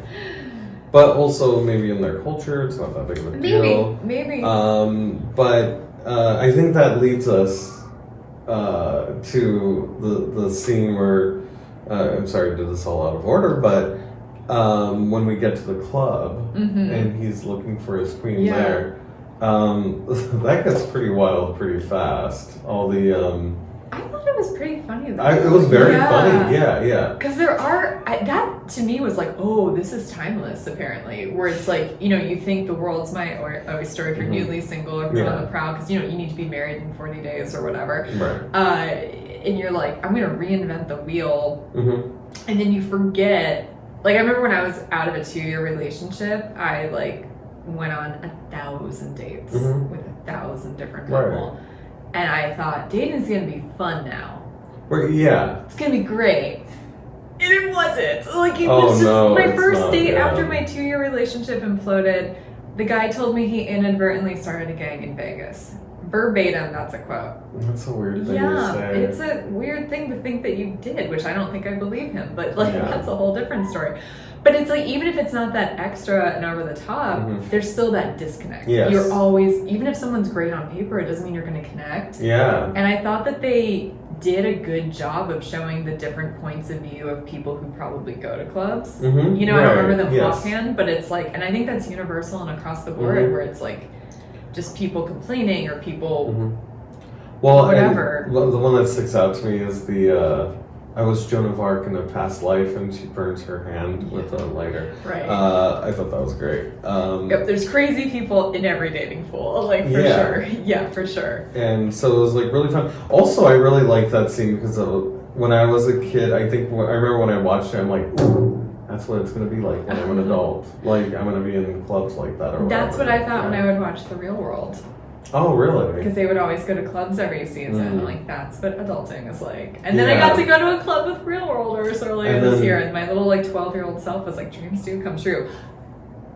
But also, maybe in their culture, it's not that big of a deal. Maybe. But I think that leads us to the scene where, I'm sorry to do this all out of order, but when we get to the club and he's looking for his queen there, that gets pretty wild pretty fast. All the I thought it was pretty funny though. it was very funny, yeah. Because there are, that to me was like, oh, this is timeless apparently. Where it's like, you know, you think the world's my oyster if you're newly single or if you're on the prowl, because, you know, you need to be married in 40 days or whatever. Right. And you're like, I'm going to reinvent the wheel. And then you forget, like I remember when I was out of a 2-year relationship, I like went on 1,000 dates with 1,000 different people. And I thought, dating's gonna be fun now. It's gonna be great. And it wasn't. Like, it was just my first date after my 2-year relationship imploded. The guy told me he inadvertently started a gang in Vegas. Verbatim, that's a quote. That's a weird thing to say. It's a weird thing to think that you did, which I don't think I believe him. But, like, that's a whole different story. But it's like, even if it's not that extra and over the top, there's still that disconnect. You're always, even if someone's great on paper, it doesn't mean you're going to connect. And I thought that they did a good job of showing the different points of view of people who probably go to clubs. You know, I don't remember them offhand, but it's like, and I think that's universal and across the board, where it's like just people complaining or people whatever. The one that sticks out to me is the I was Joan of Arc in a past life, and she burns her hand with a lighter. I thought that was great. There's crazy people in every dating pool, like for sure. Yeah, for sure. And so it was like really fun. Also, I really liked that scene because when I was a kid, I remember when I watched it, I'm like, ooh, that's what it's going to be like when I'm an adult. Like, I'm going to be in clubs like that or whatever. That's what I thought when I would watch The Real World. Oh, really? Because they would always go to clubs every season. Like, that's what adulting is like. And then I got to go to a club with Real Worlders earlier this year, and my little, like, 12-year-old self was like, dreams do come true.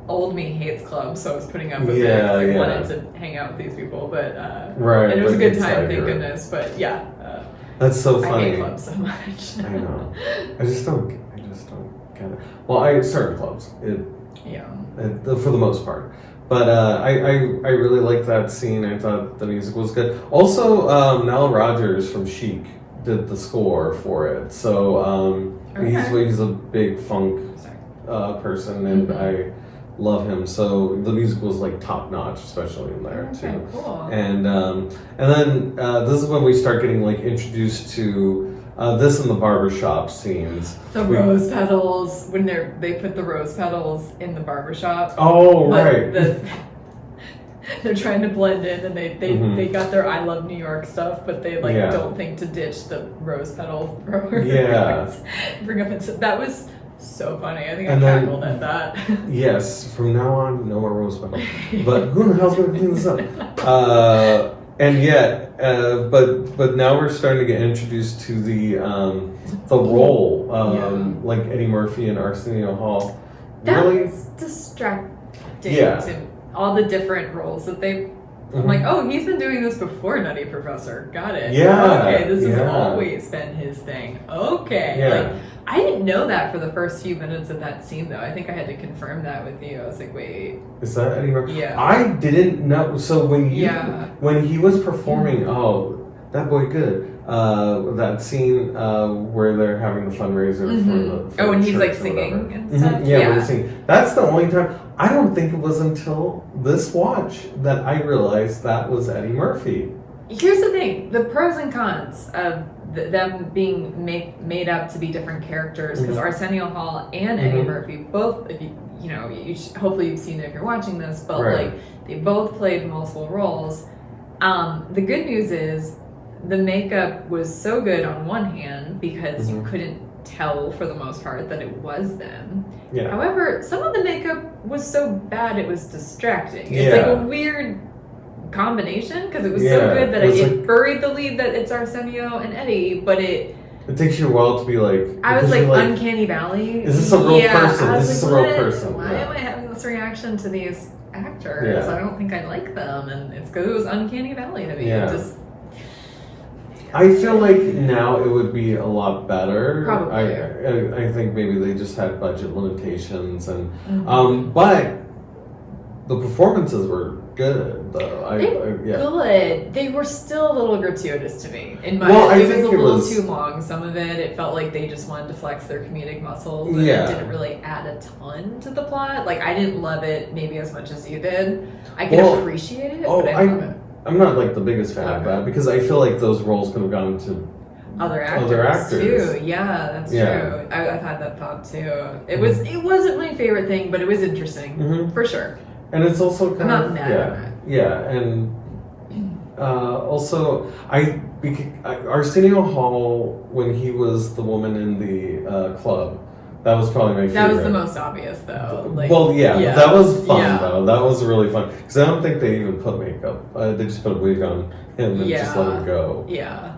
Old me hates clubs, so I was putting up with it because I wanted to hang out with these people. But and it was a good time, thank goodness. But that's so funny. I hate clubs so much. I know. I just don't get it. Well, I certain clubs. For the most part. But I really liked that scene. I thought the music was good. Also, Nile Rodgers from Chic did the score for it. So he's a big funk person, and I love him. So the music was like top notch, especially in there too. Cool. And then this is when we start getting like introduced to this in the barbershop scenes. The rose petals, when they put the rose petals in the barbershop. Oh, right. They're trying to blend in, and they got their I Love New York stuff, but they don't think to ditch the rose petal thrower. Bring up that was so funny. I think I cackled at that. Yes, from now on, no more rose petals. But who the hell's going to clean this up? And yet, but now we're starting to get introduced to the role, like Eddie Murphy and Arsenio Hall. That really was distracting to all the different roles that they. I'm like, oh, he's been doing this before Nutty Professor. Got it. Okay, this has always been his thing. Okay. Like, I didn't know that for the first few minutes of that scene, though. I think I had to confirm that with you. I was like, wait. Is that Eddie Murphy? Yeah. I didn't know. So when he was performing, that boy good. That scene where they're having the fundraiser for and he's like singing and stuff. When he's singing. That's the only time. I don't think it was until this watch that I realized that was Eddie Murphy. Here's the thing: the pros and cons of them being made up to be different characters. Because Arsenio Hall and Eddie Murphy both, if hopefully you've seen it if you're watching this, but like they both played multiple roles. The good news is the makeup was so good on one hand because you couldn't tell for the most part that it was them. However, some of the makeup was so bad it was distracting. It's like a weird combination because it was so good that it buried the lead that it's Arsenio and Eddie, but it takes you a while to be like. I was like uncanny valley. Is this a real person? Is this a real person? Why am I having this reaction to these actors? I don't think I like them, and it's because it was uncanny valley to me. I feel like now it would be a lot better. Probably. I think maybe they just had budget limitations, and but the performances were good though. They were good. They were still a little gratuitous to me. In my it was a little too long. Some of it felt like they just wanted to flex their comedic muscles, and it didn't really add a ton to the plot. Like I didn't love it maybe as much as you did. I can appreciate it, but I didn't love it. I'm not like the biggest fan of that because I feel like those roles could have gone to other actors too. Yeah, that's true. I've had that thought too. It wasn't my favorite thing, but it was interesting for sure. And it's also I'm not mad at it. Yeah, and also Arsenio Hall, when he was the woman in the club, that was probably my favorite. That was the most obvious though. Like, that was fun though. That was really fun because I don't think they even put makeup. They just put a wig on him and just let him go. Yeah.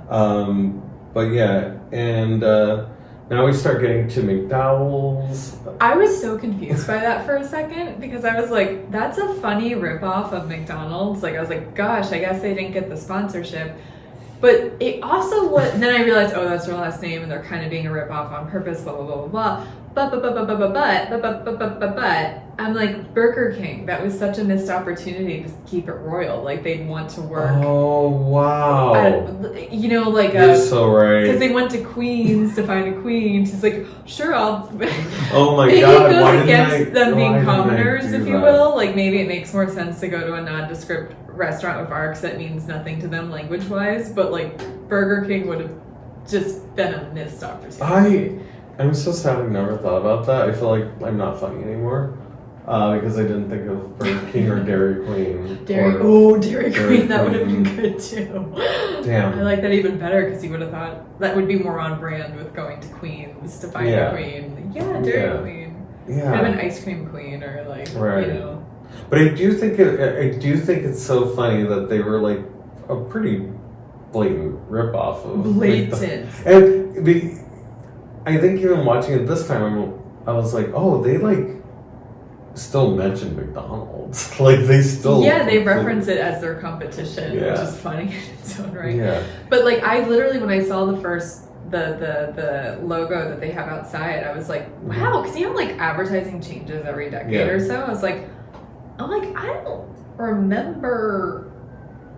But yeah, and now we start getting to McDowell's. I was so confused by that for a second because I was like, that's a funny ripoff of McDonald's. Like I was like, gosh, I guess they didn't get the sponsorship. But it also was, and then I realized, oh, that's their last name and they're kind of being a ripoff on purpose, blah, blah, blah, blah, blah. But I'm like, Burger King, that was such a missed opportunity to keep it royal. Like they'd want to work. Oh, wow. You're so right. Because they went to Queens to find a queen. She's like, sure, I'll. Oh my God. It goes against them being commoners, if you will. Like maybe it makes more sense to go to a nondescript restaurant with arcs that means nothing to them language-wise, but like Burger King would have just been a missed opportunity. I'm so sad I never thought about that. I feel like I'm not funny anymore because I didn't think of Burger King or Dairy Queen. Dairy Queen, that would have been good too. Damn. I like that even better because you would have thought that would be more on brand with going to Queens to find a queen. Yeah, Dairy Queen. Yeah. Kind of an ice cream queen or like, But I do think it's so funny that they were like a pretty blatant ripoff of blatant. And I think even watching it this time, I was like, oh, they like still mention McDonald's. Like they still they reference it as their competition, which is funny in its own right. Yeah. But like I literally when I saw the first the logo that they have outside, I was like, wow, because like advertising changes every decade or so. I was like, I don't remember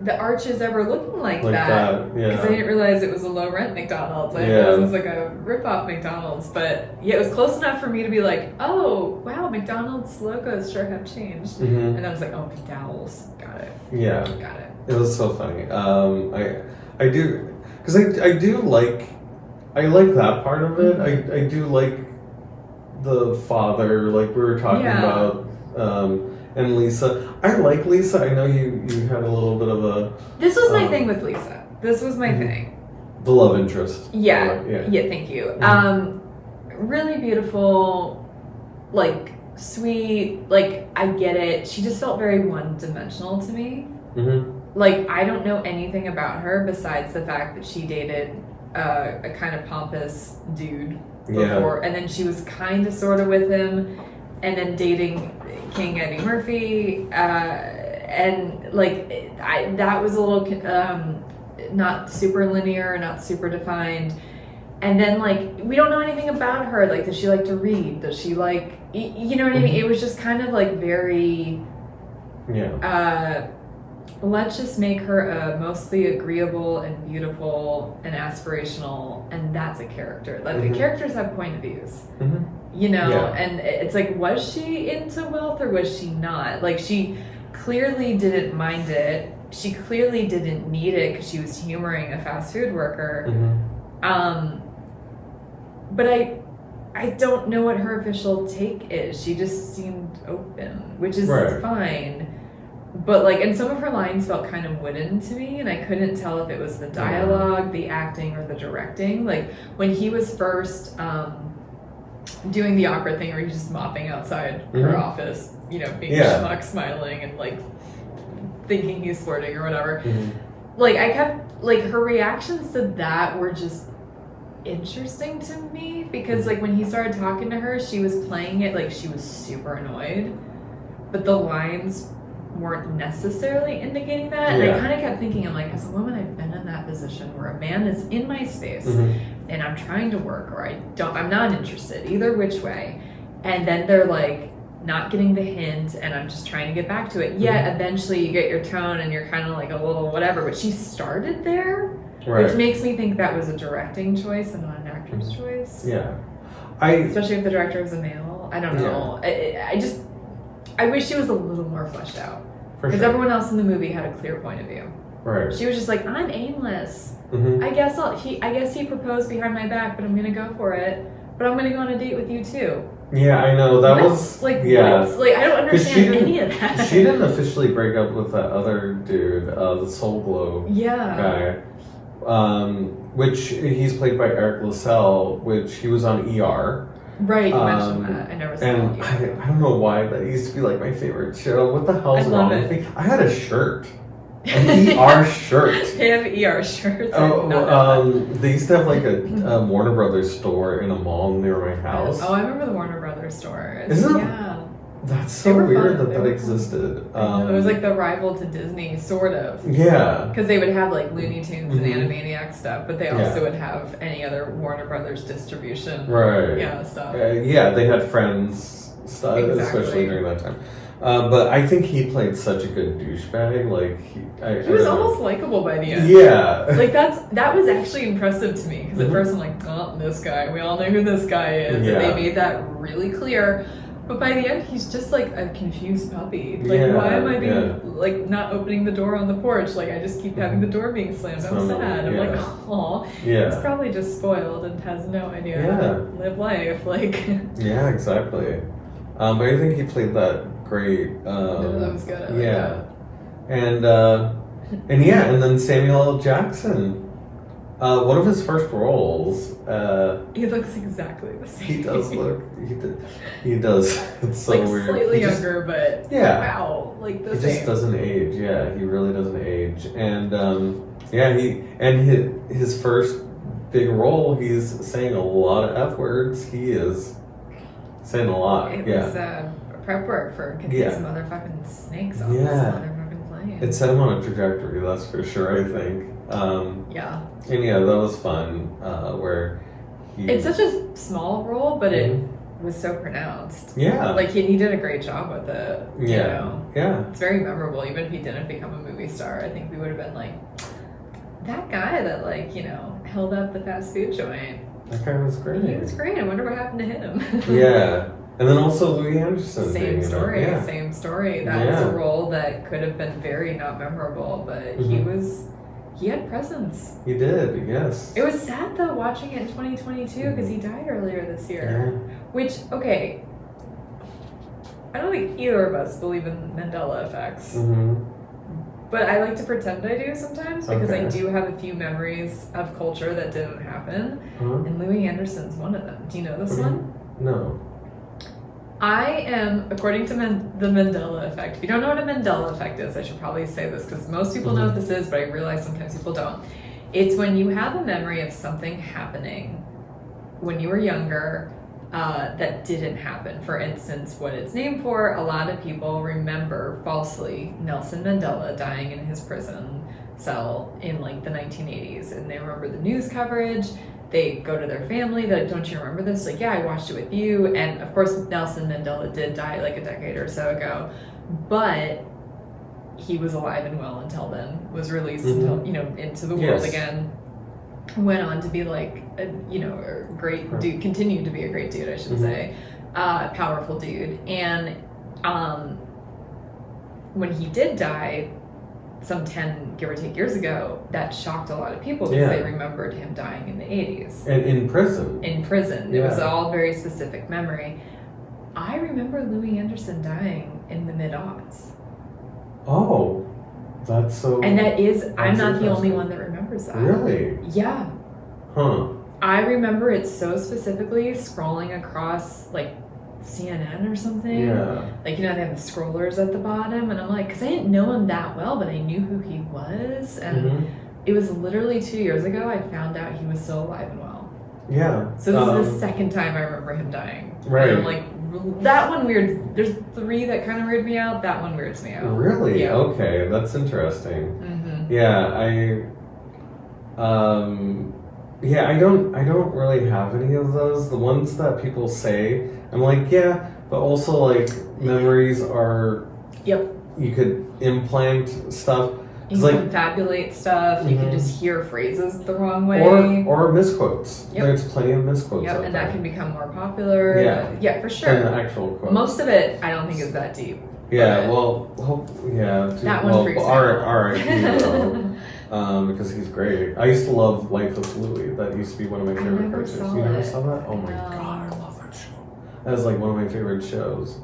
the arches ever looking like that. Because I didn't realize it was a low rent McDonald's. I thought it was like a rip-off McDonald's. But yeah, it was close enough for me to be like, oh, wow, McDonald's logos sure have changed. Mm-hmm. And I was like, oh, McDowell's. Got it. Yeah. Got it. It was so funny. I do, because I do like, I like that part of it. I do like the father, like we were talking about. And Lisa. I like Lisa. I know you had a little bit of a... This was my thing with Lisa. This was my thing. The love interest. Yeah, thank you. Mm-hmm. Really beautiful, like, sweet, like, I get it. She just felt very one-dimensional to me. Mm-hmm. Like, I don't know anything about her besides the fact that she dated a kind of pompous dude before. And then she was kind of sort of with him. And then dating King Eddie Murphy, and like that was a little not super linear, not super defined. And then like we don't know anything about her. Like, does she like to read? Does she like, you know what I mean? It was just kind of like very, let's just make her mostly agreeable and beautiful and aspirational, and that's a character. Like the characters have point of views. You know, and it's like, was she into wealth or was she not? Like, she clearly didn't mind it. She clearly didn't need it because she was humoring a fast food worker. But I don't know what her official take is. She just seemed open, which is fine. But like, and some of her lines felt kind of wooden to me, and I couldn't tell if it was the dialogue, the acting, or the directing. Like, when he was first... doing the opera thing where he's just mopping outside her office, you know, being schmuck, smiling, and like thinking he's flirting or whatever. Like, I kept, like, her reactions to that were just interesting to me because, like, when he started talking to her, she was playing it like she was super annoyed, but the lines weren't necessarily indicating that. And I kind of kept thinking, I'm like, as a woman, I've been in that position where a man is in my space and I'm trying to work, or I'm not interested, either which way. And then they're like, not getting the hint, and I'm just trying to get back to it. Yet eventually you get your tone and you're kind of like a little whatever, but she started there, which makes me think that was a directing choice and not an actor's choice. Yeah. Especially if the director was a male. I don't know. I wish she was a little more fleshed out. Because everyone else in the movie had a clear point of view. Right. She was just like, I'm aimless. I guess he proposed behind my back, but I'm gonna go for it. But I'm gonna go on a date with you too. Yeah, I know. That was like, yeah. Like, I don't understand any of that. She didn't officially break up with that other dude, the Soul Glow guy. Which he's played by Eric LaSalle, which he was on ER. Right, you mentioned that. I never saw it. And I don't know why that used to be like my favorite show. What the hell's wrong with me? I had a shirt. An ER shirt. They have ER shirts. They used to have like a Warner Brothers store in a mall near my house. Oh, I remember the Warner Brothers store. Isn't it? Yeah. That's so weird that existed. It was like the rival to Disney, sort of. Yeah. Because they would have like Looney Tunes and Animaniacs stuff, but they also would have any other Warner Brothers distribution. Right. Yeah, stuff. They had Friends stuff, especially during that time. But I think he played such a good douchebag. Like he was almost likable by the end. Yeah. Like that was actually impressive to me because at first I'm like, oh, this guy. We all know who this guy is. Yeah. And they made that really clear. But by the end, he's just like a confused puppy. Like, why am I being like not opening the door on the porch? Like, I just keep having the door being slammed. I'm sad. I'm like, oh, he's probably just spoiled and has no idea how to live life. Like, yeah, exactly. But I think he played that great. That was good. And then Samuel L. Jackson. One of his first roles. He looks exactly the same. He does look. He does. It's so like weird. Slightly younger, but wow, like the same. He just doesn't age. Yeah, he really doesn't age. And his first big role, he's saying a lot of F words. He is saying a lot. It was prep work for getting some motherfucking snakes on this motherfucking plane. It set him on a trajectory. That's for sure. I think. And that was fun. Where it's such a small role, but it was so pronounced. Yeah, like he did a great job with it. Yeah, you know? Yeah. It's very memorable. Even if he didn't become a movie star, I think we would have been like that guy that held up the fast food joint. That guy was great. He was great. I wonder what happened to him. Yeah. And then also Louis Anderson. Same story. That was a role that could have been very not memorable, but he had presence. He did, yes. It was sad though watching it in 2022 because he died earlier this year. Yeah. Which, okay, I don't think either of us believe in Mandela effects. But I like to pretend I do sometimes because I do have a few memories of culture that didn't happen. And Louis Anderson's one of them. Do you know this one? No. I am, according to the Mandela Effect, if you don't know what a Mandela Effect is, I should probably say this because most people know what this is, but I realize sometimes people don't. It's when you have a memory of something happening when you were younger that didn't happen. For instance, what it's named for, a lot of people remember falsely Nelson Mandela dying in his prison cell in like the 1980s, and they remember the news coverage. They go to their family, don't you remember this? Like, yeah, I watched it with you. And of course, Nelson Mandela did die like a decade or so ago, but he was alive and well until then, was released until, into the world again, went on to be like, a great dude, continued to be a great dude, I should say, powerful dude. And when he did die, some 10, give or take, years ago, that shocked a lot of people because they remembered him dying in the 80s. And in prison. In prison. It was all very specific memory. I remember Louis Anderson dying in the mid-aughts. Oh, that's so... And I'm not the only one that remembers that. Really? Yeah. Huh. I remember it so specifically scrolling across, like, CNN or something. Yeah. Like, they have the scrollers at the bottom, and I'm like, because I didn't know him that well, but I knew who he was, and it was literally 2 years ago I found out he was still alive and well. Yeah. So this is the second time I remember him dying. Right. And I'm like, that one weird. There's 3 that kind of weird me out. That one weirds me out. Really? Yeah. Okay, that's interesting. Yeah, Yeah, I don't really have any of those. The ones that people say, I'm like, yeah, but also like memories are. Yep. You could implant stuff. You can confabulate stuff. You can just hear phrases the wrong way. Or misquotes. Yep. There's plenty of misquotes. Yep, out and there. that can become more popular. Yeah, for sure. Than the actual quote. Most of it, I don't think is that deep. Yeah, that one freaks me out. R.I.P. Because he's great. I used to love Life with Louie. That used to be one of my favorite cartoons. You never saw that? Oh my god, I love that show. That was like one of my favorite shows.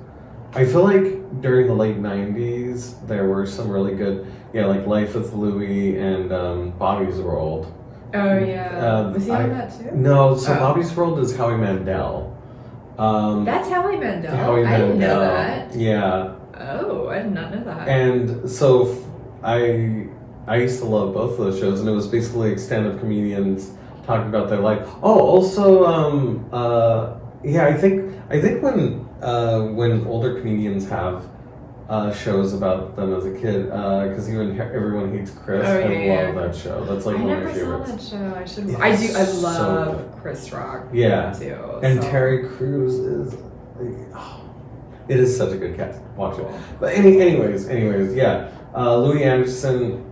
I feel like during the late 90s, there were some really good, like Life with Louie and Bobby's World. Oh, yeah. Was he on that too? No, so Bobby's World is Howie Mandel. That's Howie Mandel? I didn't know that. Yeah. Oh, I did not know that. And so I used to love both of those shows, and it was basically like stand-up comedians talking about their life. Oh, also, I think when older comedians have shows about them as a kid, because even Everyone Hates Chris, I love that show. That's like one of my favorites. I never saw that show. I love Chris Rock. Yeah, too. And Terry Crews is. It is such a good cast. Watch it. But anyways, yeah. Louis Anderson,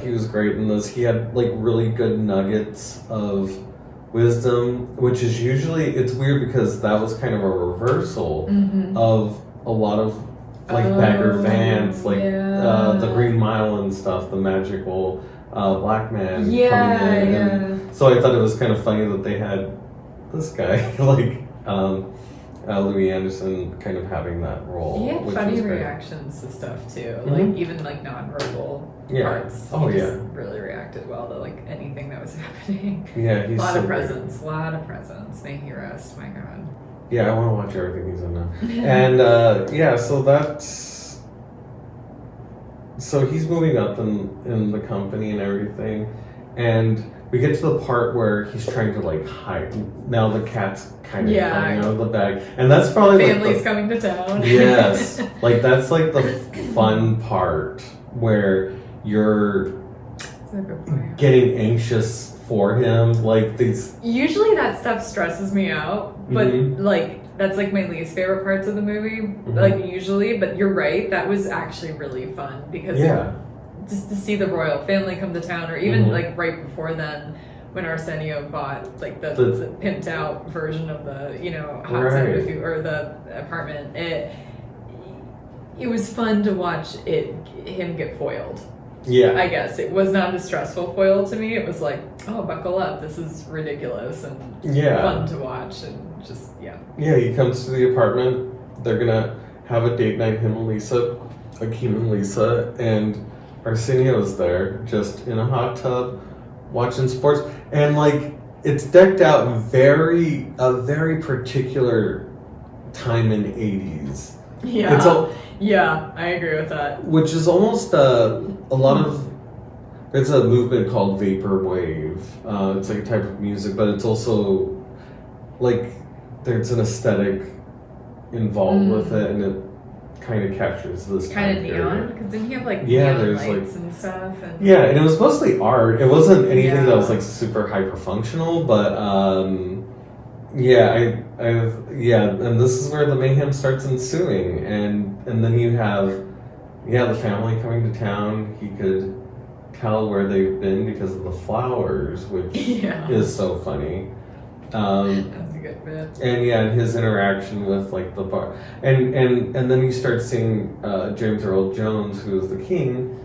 he was great in this. He had like really good nuggets of wisdom, which is usually, it's weird because that was kind of a reversal of a lot of like Bagger Vance, like the Green Mile and stuff, the magical black man coming in. And so I thought it was kind of funny that they had this guy like Louis Anderson kind of having that role. He had funny reactions to stuff too, like even like non-verbal parts. Oh, he just really reacted well to like anything that was happening. Yeah, he's a lot so of presence. May he rest. My God. Yeah, I want to watch everything he's in now. And so he's moving up in the company and everything, and we get to the part where he's trying to like hide. Now the cat's kind of coming out of the bag, and that's probably family's coming to town. Yes, like that's like the fun part where you're getting anxious for him. Like these. Usually that stuff stresses me out, but like that's like my least favorite parts of the movie. Like usually, but you're right. That was actually really fun because. Just to see the royal family come to town, or even like right before then, when Arsenio bought like the pimped out version of the hot tub or the apartment, it was fun to watch him get foiled. Yeah, I guess it was not a stressful foil to me. It was like, oh, buckle up, this is ridiculous and fun to watch, and just Yeah, he comes to the apartment. They're gonna have a date night, him and Lisa, Akeem and Lisa, and Arsenio's there, just in a hot tub, watching sports, and like it's decked out a very particular time in the 80s. Yeah, I agree with that. Which is almost a lot of. It's a movement called vaporwave. It's like a type of music, but it's also like there's an aesthetic involved with it, and it kind of captures this kind of neon, because didn't you have like neon lights and stuff? And and it was mostly art. It wasn't anything that was like super hyper functional, but and this is where the mayhem starts ensuing, and then you have the family coming to town. He could tell where they've been because of the flowers, which is so funny. That's a good bit. And his interaction with like the bar, and then you start seeing James Earl Jones, who is the king,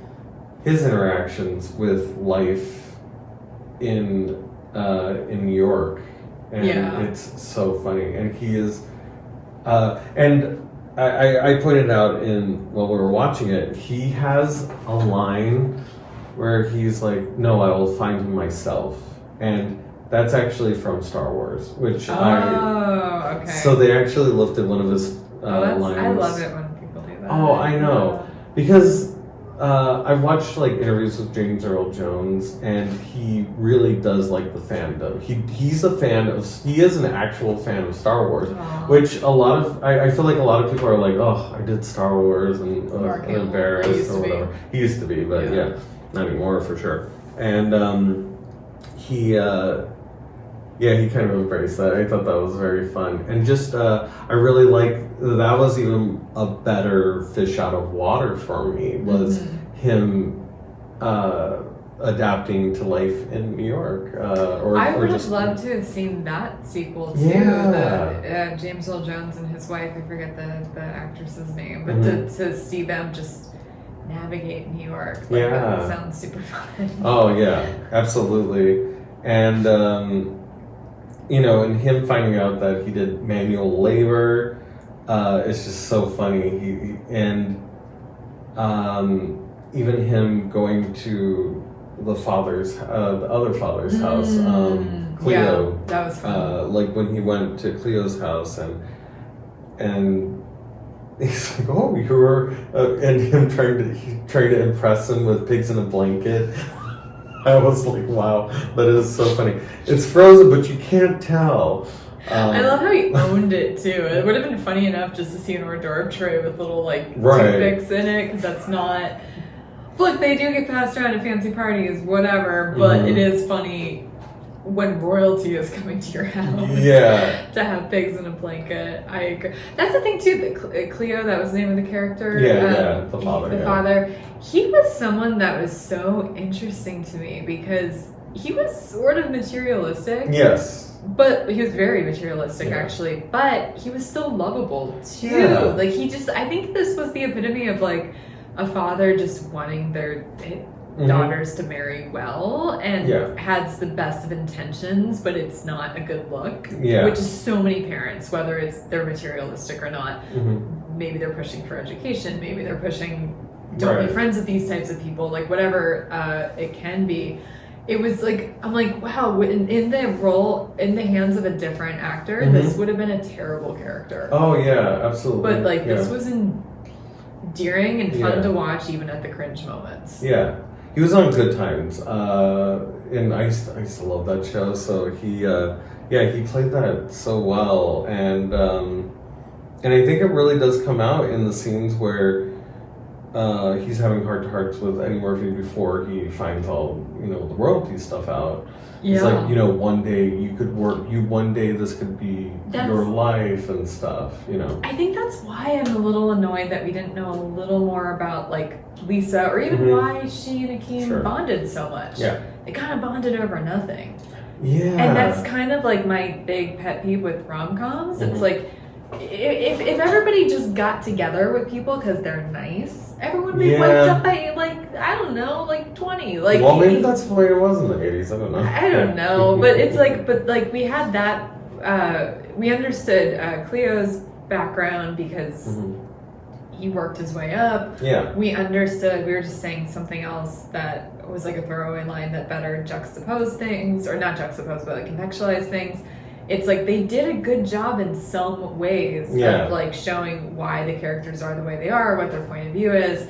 his interactions with life in New York, and it's so funny. And he is, and I pointed out while we were watching it, he has a line where he's like, "No, I will find him myself," and that's actually from Star Wars, which okay. So they actually lifted one of his lines. I love it when people do that. Oh, I know, because I've watched like interviews with James Earl Jones, and he really does like the fandom. He's a fan of. He is an actual fan of Star Wars, which a lot of I feel like a lot of people are like, oh, I did Star Wars and I'm embarrassed or whatever. He used to be, but not anymore for sure. And Yeah, he kind of embraced that. I thought that was very fun. And just, I really like, that was even a better fish out of water for me, was him adapting to life in New York. I would have loved to have seen that sequel too. Yeah. James Earl Jones and his wife, I forget the actress's name, but to see them just navigate New York, that sounds super fun. Oh yeah, absolutely. And and him finding out that he did manual labor, it's just so funny. Even him going to the other father's house, Cleo. Yeah, that was fun. Like when he went to Cleo's house and he's like, "Oh, you were," and him trying to impress him with pigs in a blanket. I was like, "Wow, that is so funny." It's frozen, but you can't tell. I love how he owned it too. It would have been funny enough just to see an hors d'oeuvre tray with little toothpicks in it, because that's not. Look, they do get passed around at fancy parties, whatever. But it is funny when royalty is coming to your house. Yeah. To have pigs in a blanket. I agree. That's the thing too. Cleo, that was the name of the character. The father. The father. He was someone that was so interesting to me because he was sort of materialistic. Yes. But he was very materialistic, actually. But he was still lovable too. Yeah. Like I think this was the epitome of like a father just wanting their daughters to marry well and has the best of intentions, but it's not a good look. Yeah. Which is so many parents, whether they're materialistic or not. Maybe they're pushing for education. Maybe they're pushing don't be friends with these types of people. Like whatever it can be. It was like, I'm like, wow, in the hands of a different actor, this would have been a terrible character. Oh yeah, absolutely. But this was endearing and fun to watch, even at the cringe moments. Yeah, he was on Good Times, and I used to love that show. So he played that so well, and I think it really does come out in the scenes where he's having heart-to-hearts with Eddie Murphy before he finds all the royalty stuff out. Yeah. He's like, one day you could work. One day this could be your life and stuff. I think that's why I'm a little annoyed that we didn't know a little more about like Lisa, or even why she and Akeem bonded so much. Yeah, they kind of bonded over nothing. Yeah, and that's kind of like my big pet peeve with rom-coms. It's like if everybody just got together with people because they're nice, everyone would be wiped up by I don't know, 20. Well, maybe that's the way it was in the 80s. I don't know. I don't know, but it's we had that. We understood Cleo's background because he worked his way up. Yeah. We understood. We were just saying something else that was like a throwaway line that better juxtaposed things, or not juxtaposed, but contextualize things. It's like they did a good job in some ways of showing why the characters are the way they are, what their point of view is.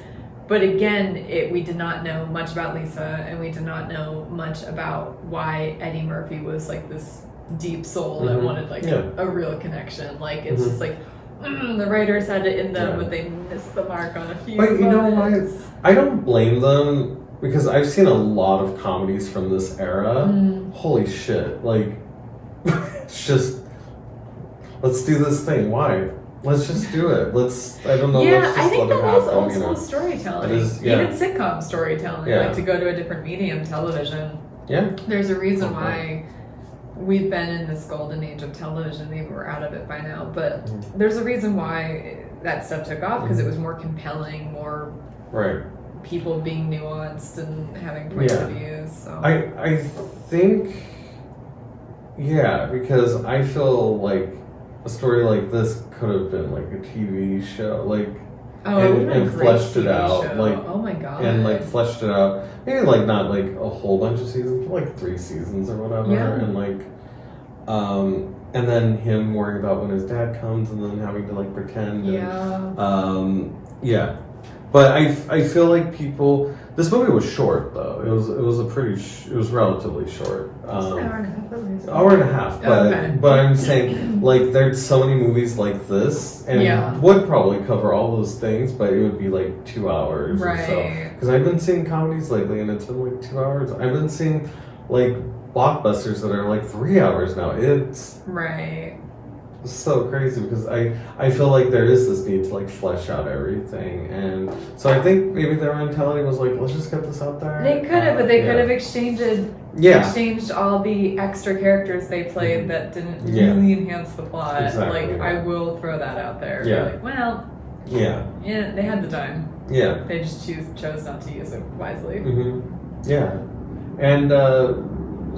But again, we did not know much about Lisa, and we did not know much about why Eddie Murphy was this deep soul that wanted a real connection. It's just the writers had it in them, but they missed the mark on a few. But you know what? I don't blame them, because I've seen a lot of comedies from this era. Holy shit! It's just, let's do this thing. Why? Let's just do it. I don't know. Yeah, let's just I think let it that happen, is old school storytelling. Even sitcom storytelling. To go to a different medium, television. Yeah. There's a reason why we've been in this golden age of television. Maybe we're out of it by now, but there's a reason why that stuff took off, because it was more compelling, more people being nuanced and having points of view. So I think. Yeah, because I feel like a story like this could have been a TV show, and fleshed it out, oh my god, and fleshed it out. Maybe not a whole bunch of seasons, but 3 seasons or whatever, and then him worrying about when his dad comes, and then having to pretend. But I feel like people. This movie was short though. It was relatively short. Hour and a half. But I'm saying there's so many movies like this, and would probably cover all those things, but it would be 2 hours or so. Because I've been seeing comedies lately, and it's been 2 hours. I've been seeing blockbusters that are like 3 hours now. It's Right. so crazy because I feel like there is this need to like flesh out everything, and so I think maybe their mentality was like, let's just get this out there. They could have, but they could have exchanged all the extra characters they played that didn't really enhance the plot. Exactly, like, I will throw that out there. Yeah. Like, well, yeah, they had the time. Yeah. They just chose not to use it wisely. Mm-hmm. Yeah. And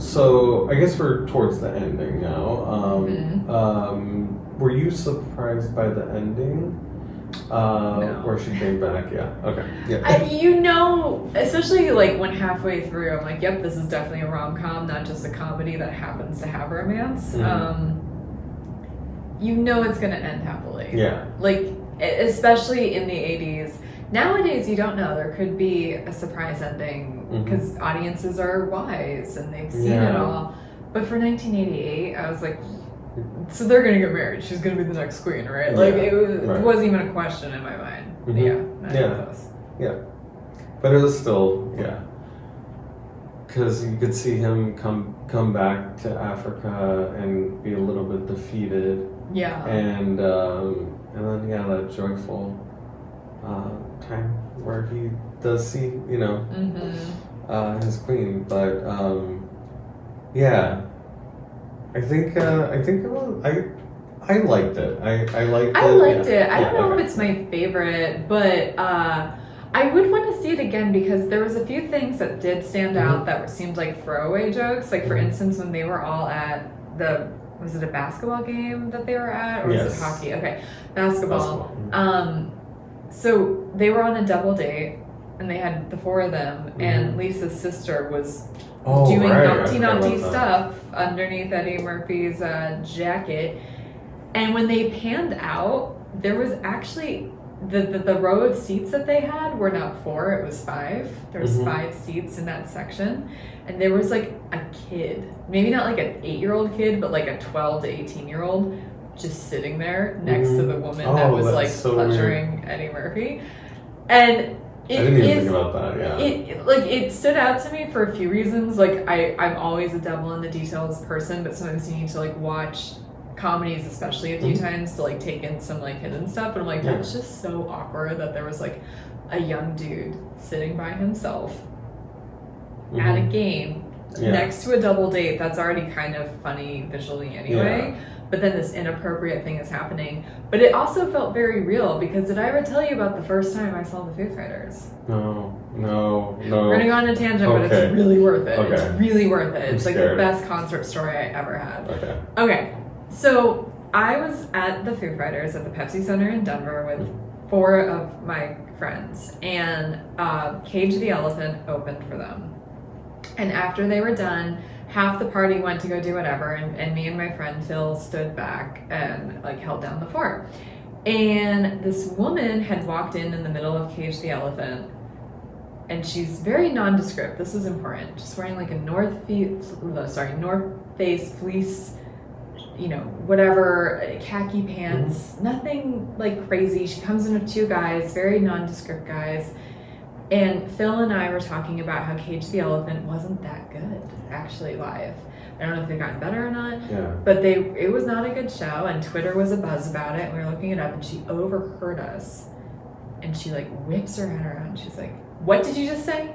so I guess we're towards the ending now. Were you surprised by the ending? No. Where she came back? Yeah. Okay. Yeah. Especially like when halfway through, I'm like, yep, this is definitely a rom-com, not just a comedy that happens to have romance. Mm-hmm. It's going to end happily. Yeah. Like, especially in the 80s. Nowadays, you don't know. There could be a surprise ending because audiences are wise and they've seen it all. But for 1988, I was like, so they're going to get married. She's going to be the next queen, right? Like, it wasn't even a question in my mind. Mm-hmm. Yeah, not even close. Yeah. But it was still, because you could see him come back to Africa and be a little bit defeated. Yeah. And then that joyful time where he does see, his queen. But I think I liked it. I liked it. I don't know if it's my favorite, but I would want to see it again because there was a few things that did stand out that seemed like throwaway jokes. Like for instance, when they were all at was it a basketball game that they were at, or was it hockey? Okay, basketball. So they were on a double date, and they had the four of them, and Lisa's sister was doing naughty stuff underneath Eddie Murphy's jacket. And when they panned out, there was actually the row of seats that they had were not 4, it was 5. There was 5 seats in that section, and there was like a kid, maybe not like an 8-year-old kid, but like a 12 to 18-year-old just sitting there next to the woman that was like pleasuring Eddie Murphy. And I didn't even think about that. It stood out to me for a few reasons. Like I'm always a devil in the details person, but sometimes you need to like watch comedies, especially a few times, to like take in some like hidden stuff. And I'm like, that's just so awkward that there was like a young dude sitting by himself at a game next to a double date. That's already kind of funny visually anyway. But then this inappropriate thing is happening. But it also felt very real because did I ever tell you about the first time I saw the Foo Fighters? No. We're gonna go on a tangent, but it's really worth it. Okay. It's really worth it. It's like the best concert story I ever had. Okay. So I was at the Foo Fighters at the Pepsi Center in Denver with 4 of my friends, and Cage the Elephant opened for them. And after they were done, half the party went to go do whatever, and me and my friend Phil stood back and like held down the fort. And this woman had walked in the middle of Cage the Elephant, and she's very nondescript. This is important. Just wearing like a North Face fleece, whatever, khaki pants, nothing like crazy. She comes in with 2 guys, very nondescript guys. And Phil and I were talking about how Cage the Elephant wasn't that good, actually, live. I don't know if they've gotten better or not, but it was not a good show, and Twitter was abuzz about it, and we were looking it up, and she overheard us, and she, like, whips her head around. She's like, "What did you just say?"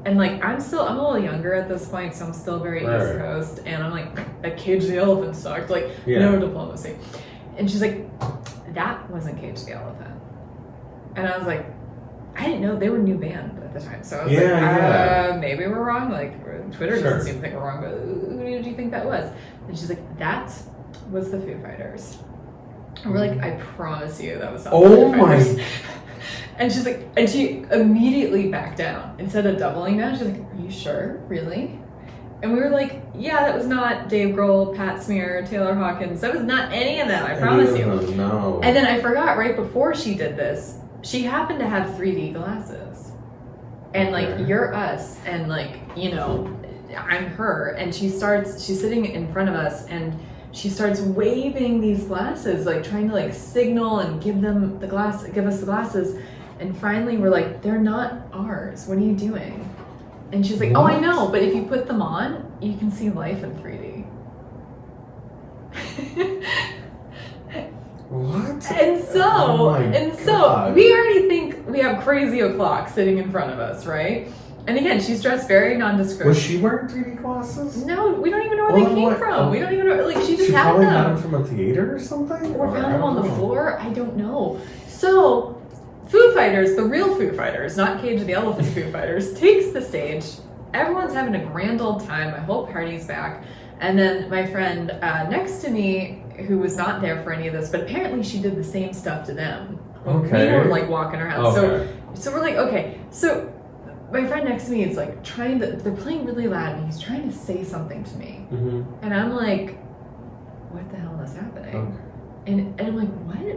And, like, I'm a little younger at this point, so I'm still very East Coast, and I'm like, "That Cage the Elephant sucked," like, no diplomacy. And she's like, "That wasn't Cage the Elephant." And I was like, I didn't know they were a new band at the time, so I was like, maybe we're wrong. Like, Twitter doesn't seem to think we're wrong, but who did you think that was? And she's like, that was the Foo Fighters. And we're like, I promise you that was not the Foo Fighters. And she's like, and she immediately backed down. Instead of doubling down, she's like, are you sure? Really? And we were like, yeah, that was not Dave Grohl, Pat Smear, Taylor Hawkins. That was not any of them, I promise you. No. And then I forgot right before she did this, she happened to have 3D glasses. And like, you're us, and like, I'm her. And she's sitting in front of us, and she starts waving these glasses, like trying to like signal and give us the glasses. And finally we're like, they're not ours. What are you doing? And she's like, oh, I know, but if you put them on, you can see life in 3D. What? And so we already think we have crazy o'clock sitting in front of us, right? And again, she's dressed very nondescript. Was she wearing 3D glasses? No, we don't even know where they came from. We don't even know. Like, she just had probably them. had them from a theater or something? Or found them on the floor. I don't know. So, Foo Fighters, the real Foo Fighters, not Cage of the Elephant Foo Fighters, takes the stage. Everyone's having a grand old time. My whole party's back. And then my friend next to me, who was not there for any of this, but apparently she did the same stuff to them. Okay. We were like walking around. Okay. So we're like, okay. So my friend next to me is like they're playing really loud and he's trying to say something to me. Mm-hmm. And I'm like, what the hell is happening? Okay. And I'm like,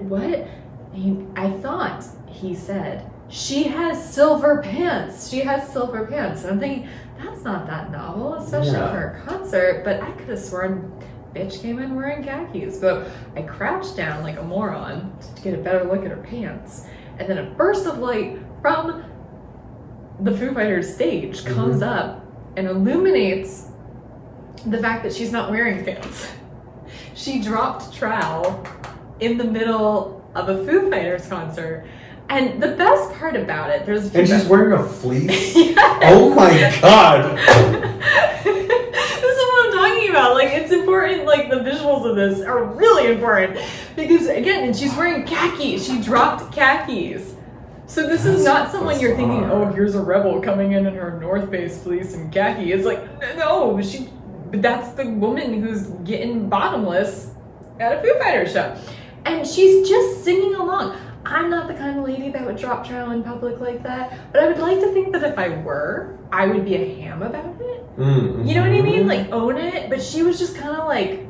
what? And I thought he said, she has silver pants. She has silver pants. And I'm thinking, that's not that novel, especially for a concert. But I could have sworn bitch came in wearing khakis. But I crouched down like a moron to get a better look at her pants. And then a burst of light from the Foo Fighters stage comes up and illuminates the fact that she's not wearing pants. She dropped trowel in the middle of a Foo Fighters concert. And the best part about it, and she's wearing a fleece? Yes. Oh my god! This is what I'm talking about. Like, it's important, like, the visuals of this are really important. Because, again, and she's wearing khakis. She dropped khakis. So this is not someone you're thinking, oh, here's a rebel coming in her North Face fleece and khaki. It's like, no, but that's the woman who's getting bottomless at a Foo Fighters show. And she's just singing along. I'm not the kind of lady that would drop trowel in public like that, but I would like to think that if I were, I would be a ham about it. Mm-hmm. You know what I mean? Like, own it. But she was just kind of like,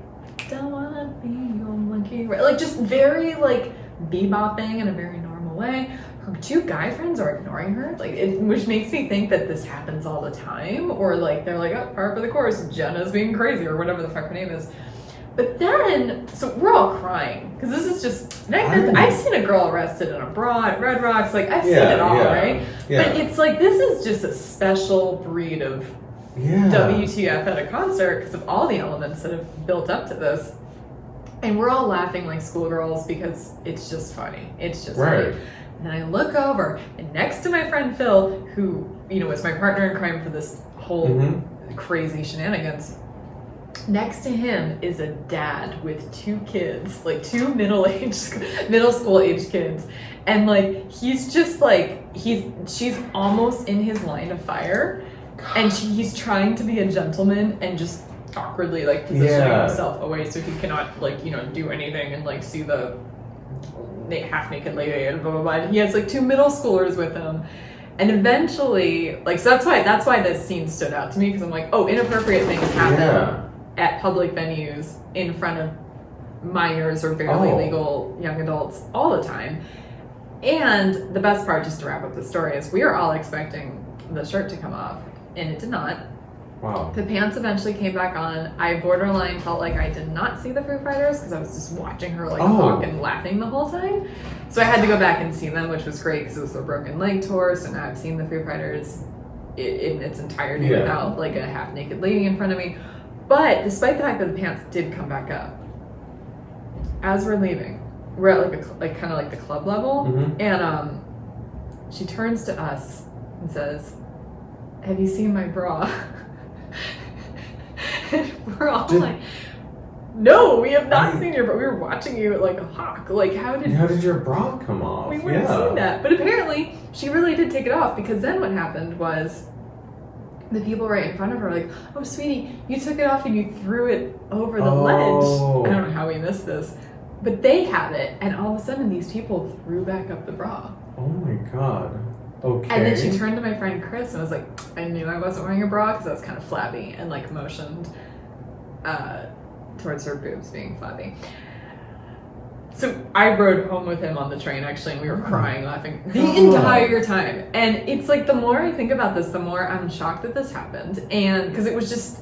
don't wanna be your monkey. Like, just very, like, bebopping in a very normal way. Her two guy friends are ignoring her, like, which makes me think that this happens all the time, or like they're like, oh, par for the course, Jenna's being crazy, or whatever the fuck her name is. But then, so we're all crying because this is just. I've seen a girl arrested in a bra at Red Rocks, like I've seen it all, right? Yeah. But it's like this is just a special breed of WTF at a concert because of all the elements that have built up to this. And we're all laughing like schoolgirls because it's just funny. It's just funny. And then I look over, and next to my friend Phil, who, you know, was my partner in crime for this whole crazy shenanigans, next to him is a dad with two kids, like two middle school age kids. And like, he's just like, she's almost in his line of fire. And he's trying to be a gentleman and just awkwardly like positioning himself away so he cannot like, you know, do anything and like see the half naked lady and blah blah blah. And he has like two middle schoolers with him, and eventually, like, so that's why this scene stood out to me, because I'm like, oh, inappropriate things happen at public venues in front of minors or barely legal young adults all the time. And the best part, just to wrap up the story, is we were all expecting the shirt to come off, and it did not. Wow. The pants eventually came back on. I borderline felt like I did not see the Foo Fighters because I was just watching her like walk and laughing the whole time. So I had to go back and see them, which was great because it was a broken leg tour. So now I've seen the Foo Fighters in its entirety without like a half naked lady in front of me. But despite the fact that the pants did come back up, as we're leaving, we're at like kind of like the club level, and she turns to us and says, "Have you seen my bra?" We're all like, no, we have not seen your bra. We were watching you like a hawk. Like, how did your bra come off? We weren't seeing that. But apparently, she really did take it off, because then what happened was the people right in front of her were like, oh, sweetie, you took it off and you threw it over the ledge. I don't know how we missed this. But they had it, and all of a sudden, these people threw back up the bra. Oh my god. Okay. And then she turned to my friend Chris and was like, I knew I wasn't wearing a bra because I was kind of flabby, and like motioned towards her boobs being flabby. So I rode home with him on the train, actually, and we were crying, laughing the entire time. And it's like, the more I think about this, the more I'm shocked that this happened. And because it was just,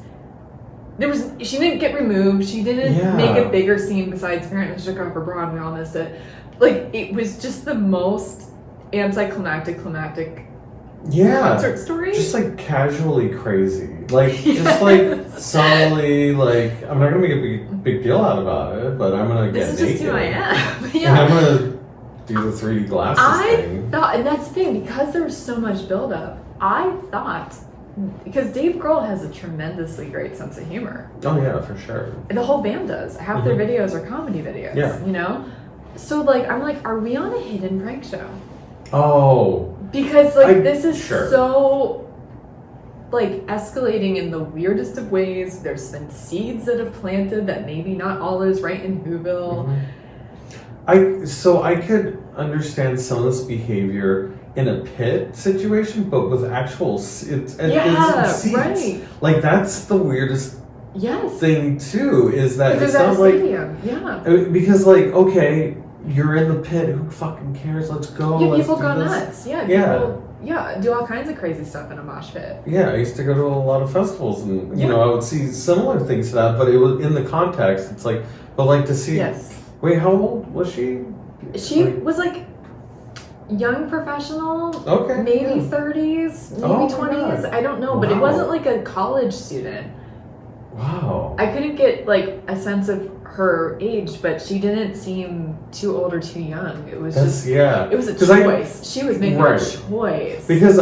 she didn't get removed. She didn't make a bigger scene besides apparently she took off her bra and we all missed it. Like, it was just the most anticlimactic, concert story. Just like casually crazy. Like, just like subtly, like, I'm not gonna make a big deal out about it, but I'm gonna get naked. This is just who I am. Yeah. And I'm gonna do the 3D glasses thing. And that's the thing, because there was so much buildup, I thought, because Dave Grohl has a tremendously great sense of humor. Oh yeah, for sure. The whole band does. Half their videos are comedy videos. Yeah. You know? So like, I'm like, are we on a hidden prank show? Oh. Because like, this is sure. so like escalating in the weirdest of ways. There's been seeds that have planted that maybe not all is right in Whoville. I could understand some of this behavior in a pit situation, but with actual seats. Right. Like, that's the weirdest thing too, is that it's not like stadium. because like, okay, you're in the pit, who fucking cares? Let's go. Yeah, let's people do go this. nuts. Do all kinds of crazy stuff in a mosh pit. Yeah, I used to go to a lot of festivals, and you know, I would see similar things to that, but it was in the context. It's like, but like to see. Wait, how old was she? She was like young professional. Okay. Maybe 30s, maybe 20s. I don't know, but it wasn't like a college student. Wow. I couldn't get like a sense of her age, but she didn't seem too old or too young. It was it was a choice. She was making a choice. Because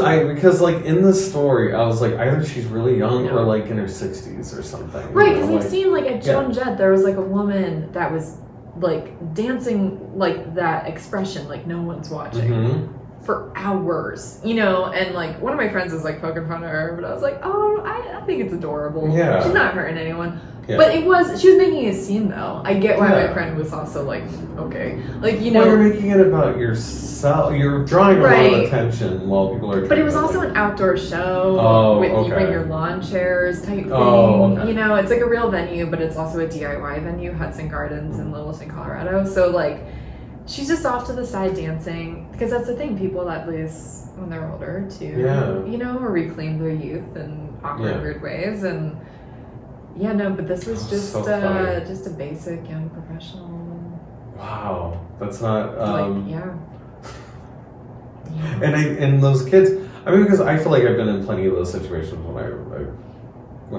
like in the story, I was like, either she's really young or like in her 60s or something. Right, because we've seen like at Joan Jett, there was like a woman that was like dancing like that expression, like no one's watching for hours, you know, and like one of my friends was like poking fun at her, but I was like, oh, I think it's adorable. She's not hurting anyone. But she was making a scene though. I get why my friend was also like, okay. Like, you know. Well, you're making it about yourself. You're drawing a lot of attention while people are But it was also an outdoor show you bring your lawn chairs type thing. You know, it's like a real venue, but it's also a DIY venue, Hudson Gardens in Littleton, Colorado. So like, she's just off to the side dancing, because that's the thing, people at least when they're older too, you know, reclaim their youth in awkward, weird ways. And but this was just a basic young professional. Wow, that's not And and those kids. I mean, because I feel like I've been in plenty of those situations when I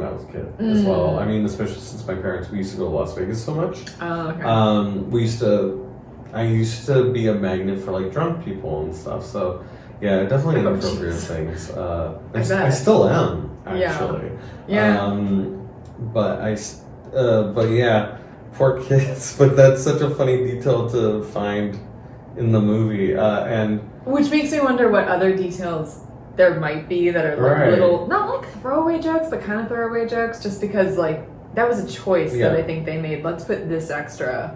was a kid as well. I mean, especially since my parents, we used to go to Las Vegas so much. Oh, okay. I used to be a magnet for like drunk people and stuff. So yeah, definitely inappropriate things. I still am actually. But yeah, poor kids. But that's such a funny detail to find in the movie, and which makes me wonder what other details there might be that are like little, not like throwaway jokes, but kind of throwaway jokes, just because like that was a choice that I think they made. Let's put this extra.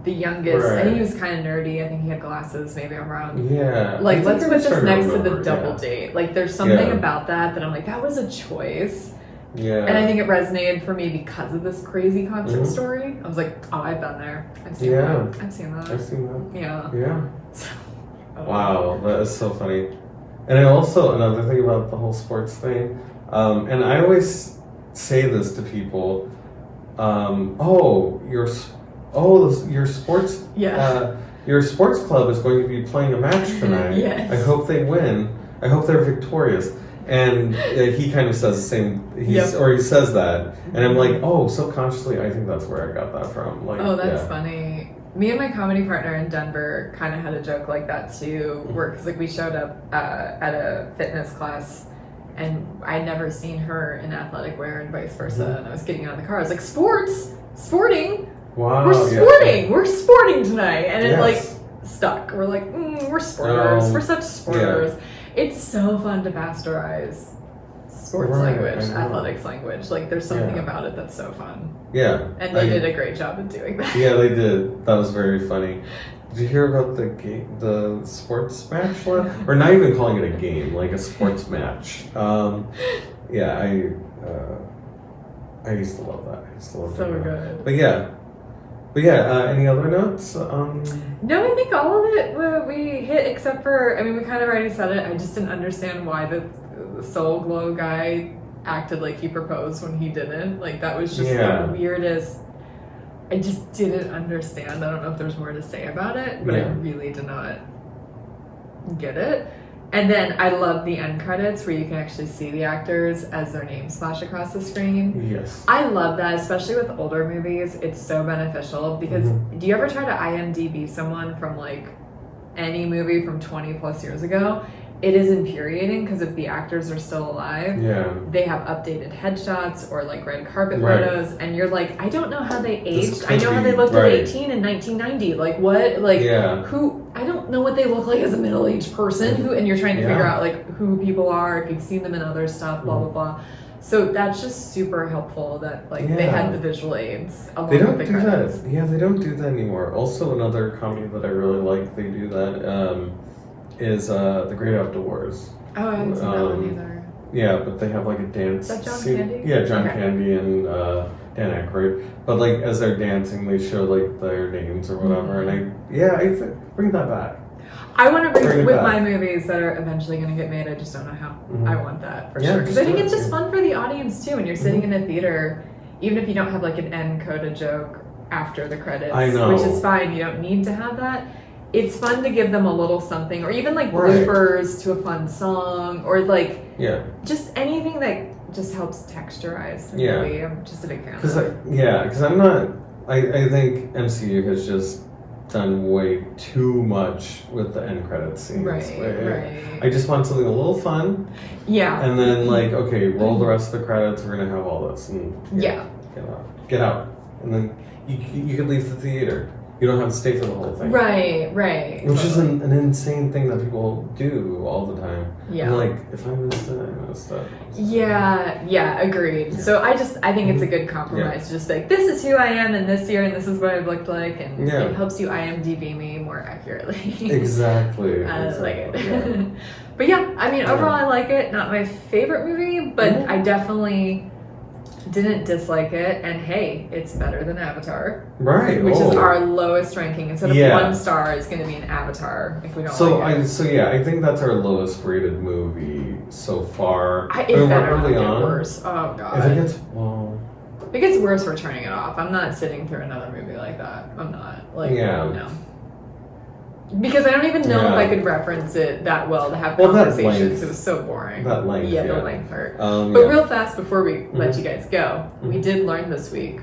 The youngest, I think he was kind of nerdy. I think he had glasses. Maybe I'm wrong. Yeah. Like, let's put this next to the double date. Like, there's something about that I'm like, that was a choice. Yeah. And I think it resonated for me because of this crazy concert story. I was like, oh, I've been there. I've seen that. I've seen that. Yeah. Yeah. Wow, that is so funny. And I also, another thing about the whole sports thing, and I always say this to people, your sports your sports club is going to be playing a match tonight. I hope they win. I hope they're victorious. And he kind of says the same, he says that, and I'm like, oh, subconsciously I think that's where I got that from. Like, oh, that's funny. Me and my comedy partner in Denver kind of had a joke like that too, because like we showed up at a fitness class, and I'd never seen her in athletic wear and vice versa. And I was getting out of the car. I was like, sporting. Wow, we're sporting tonight, and it like stuck. We're like, we're sporters. We're such sporters. It's so fun to pasteurize sports language, athletics language. Like, there's something about it that's so fun. Yeah. And they did a great job of doing that. Yeah, they did. That was very funny. Did you hear about the sports match? Or not even calling it a game, like a sports match. Yeah, I used to love that. So good. But yeah, any other notes? No, I think all of it we hit, except for, I mean, we kind of already said it. I just didn't understand why the Soul Glow guy acted like he proposed when he didn't. Like, that was just the weirdest. I just didn't understand. I don't know if there's more to say about it, but I really did not get it. And then I love the end credits where you can actually see the actors as their names flash across the screen. Yes. I love that, especially with older movies. It's so beneficial because do you ever try to IMDb someone from like any movie from 20 plus years ago? It is infuriating because if the actors are still alive, they have updated headshots or like red carpet photos, and you're like, I don't know how they aged. I know how they looked at 18 in 1990. Like what? Like who? I don't know what they look like as a middle-aged person. Who? And you're trying to figure out like who people are, if you've seen them in other stuff, blah blah blah. So that's just super helpful that like they had the visual aids along with the credits. That. Yeah, they don't do that anymore. Also, another comedy that I really like, they do that. Is The Great Outdoors. Oh, I haven't seen that one either. Yeah, but they have like a dance. Is that John scene. Candy? Yeah, John Candy and Dan Aykroyd. But like as they're dancing, they show like their names or whatever, and I bring that back. I want to bring with my movies that are eventually going to get made. I just don't know how. I want that for sure because I think it's just fun for the audience too. When you're sitting in a theater, even if you don't have like an end coda joke after the credits, which is fine. You don't need to have that. It's fun to give them a little something, or even like bloopers to a fun song, or like just anything that just helps texturize the movie. I'm just a big fan of it. Because I'm not. I think MCU has just done way too much with the end credits scenes. Right. I just want something a little fun. Yeah. And then like, okay, roll the rest of the credits. We're gonna have all this, and get out, and then you could leave the theater. You don't have to stay for the whole thing. Right. Which is an insane thing that people do all the time. Yeah. I'm like, if I missed it, I missed it. Yeah, agreed. So I think it's a good compromise. Just like, this is who I am in this year, and this is what I've looked like, and it helps you IMDb me more accurately. Exactly. I like it. Yeah. But yeah, I mean, overall I like it. Not my favorite movie, but I definitely didn't dislike it, and hey, it's better than Avatar, right? Which is our lowest ranking. Instead of 1 star, it's going to be an Avatar if we don't like it. I think that's our lowest rated movie so far. It better not get worse. Oh god. If it gets worse, we're turning it off. I'm not sitting through another movie like that. I'm not. No. Because I don't even know if I could reference it that well to have conversations. It was so boring. That length. Yeah, the length hurt. But real fast before we let you guys go, we did learn this week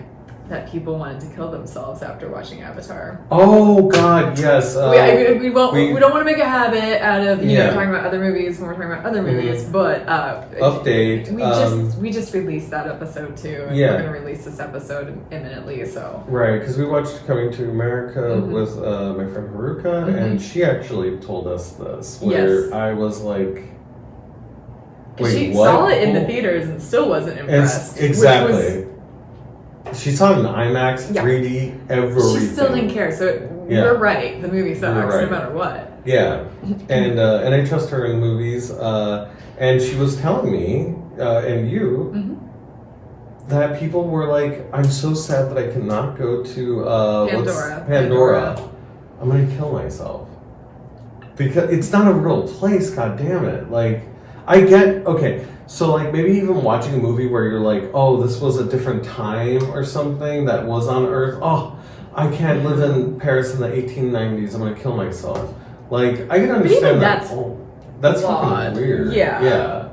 that people wanted to kill themselves after watching Avatar. Oh God, yes. We don't want to make a habit out of talking about other movies when we're talking about other movies, but update. We just released that episode too, and we're going to release this episode imminently. So because we watched Coming to America with my friend Haruka, and she actually told us this. Where I was like, wait, she saw it in the theaters and still wasn't impressed. Exactly. She saw it in IMAX, 3D, everything. She still didn't care, so you're right. The movie sucks no matter what. Yeah, and I trust her in movies. And she was telling me, and you, that people were like, I'm so sad that I cannot go to Pandora. I'm going to kill myself. Because it's not a real place, god damn it. Like, I get, so like maybe even watching a movie where you're like, oh, this was a different time or something that was on Earth. Oh, I can't live in Paris in the 1890s. I'm gonna kill myself. Like I can understand that. That's fucking weird. Yeah.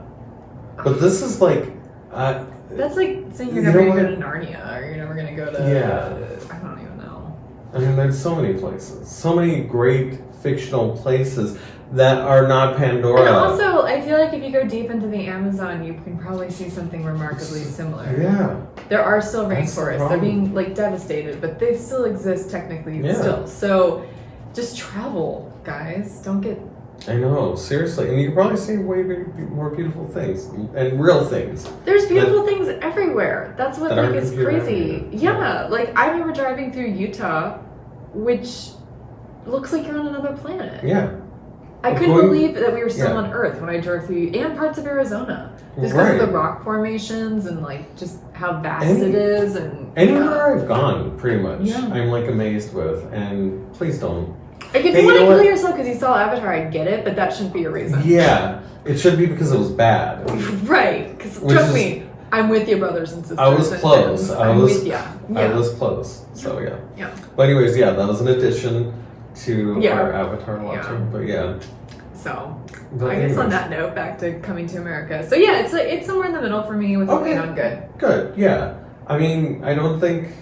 But this is like, that's like saying you're never gonna go to Narnia or you're never gonna go to. I don't even know. I mean, there's so many places, so many great fictional places that are not Pandora. And also, I feel like if you go deep into the Amazon, you can probably see something remarkably similar. Yeah. There are still rainforests. They're being like devastated, but they still exist technically still. So just travel, guys. Don't get... I know, seriously. And you can probably see way more beautiful things and real things. There's beautiful things everywhere. That's what like is crazy. Yeah, like I remember driving through Utah, which looks like you're on another planet. Yeah. I couldn't believe that we were still on Earth when I drove through, and parts of Arizona. Just because of the rock formations and like just how vast it is. And anywhere I've gone, pretty much, I'm like amazed with. And please don't. Like if you want to kill yourself because you saw Avatar, I get it, but that shouldn't be a reason. Yeah, it should be because it was bad. Right, because trust me, I'm with you, brothers and sisters. I was close. I'm with you. I was close. So But anyways, that was an addition to our Avatar watching. But So But I guess anyways. on that note, back to Coming to America. So yeah, it's somewhere in the middle for me with Okay. Late on Good. Good, yeah. I mean, I don't think.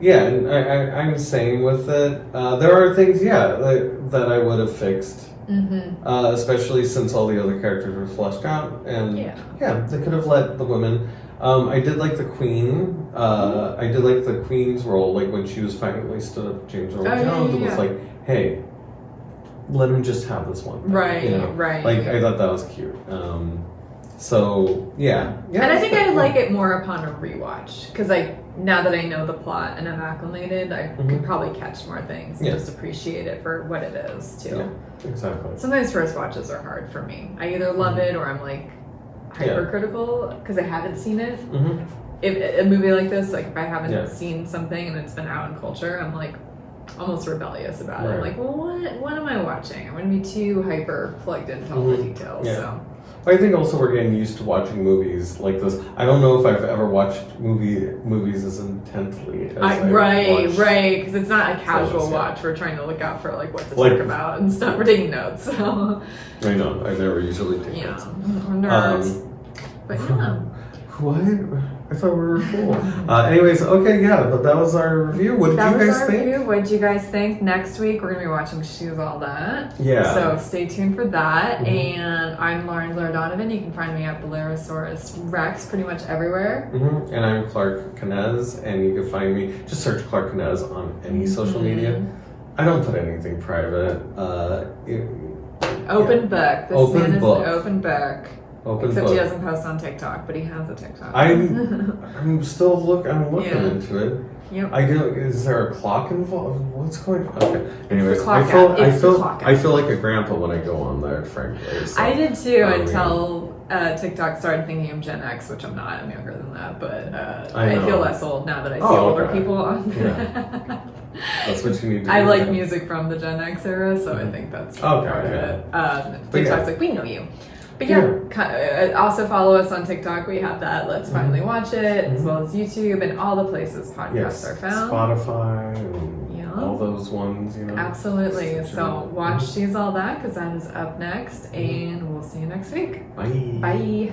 Yeah, and I'm same with it. There are things, that I would have fixed. Mm-hmm. Especially since all the other characters were fleshed out, and Yeah. they could have let the women. I did like the Queen. I did like the Queen's role, like when she was finally stood up to James Earl Jones and was like, "Hey, let him just have this one." Right, right. Like I thought that was cute. So yeah. And I think I like it more upon a rewatch because now that I know the plot and I'm acclimated, I could probably catch more things and just appreciate it for what it is too. Yeah, exactly. Sometimes first watches are hard for me. I either love it or I'm like hypercritical because I haven't seen it. Mm-hmm. If a movie like this, like if I haven't seen something and it's been out in culture, I'm like almost rebellious about it. I'm like, well, what am I watching? I'm going to be too hyper plugged into all the details. Yeah. So. I think also we're getting used to watching movies like this. I don't know if I've ever watched movies as intently as right, because it's not a casual watch. We're trying to look out for like what to talk about and stuff. We're taking notes. So. I know. I never usually take notes. Nerds. But yeah. What? I thought we were cool. Anyways, okay, but that was our review. What did you guys think? What did you guys think? Next week we're gonna be watching She's All That. Yeah. So stay tuned for that. And I'm Lauren Blair Donovan. You can find me at Blairosaurus Rex pretty much everywhere. And I'm Clark Canez, and you can find me. Just search Clark Canez on any social media. I don't put anything private. Open book. This man is an open book. Except he doesn't post on TikTok, but he has a TikTok. I'm still looking into it. Yep. Is there a clock involved? What's going on? Okay. Anyways, I feel like a grandpa when I go on there, frankly. So, I did too until TikTok started thinking I'm Gen X, which I'm not. I'm younger than that, but I feel less old now that I see older people on there. Yeah. That's what you need to do. I like music from the Gen X era, so I think that's part of it. TikTok's like, we know you. But also follow us on TikTok. We have that. Let's finally watch it, as well as YouTube and all the places podcasts are found. Spotify and all those ones, Absolutely. So watch She's All That because that is up next, and we'll see you next week. Bye. Bye.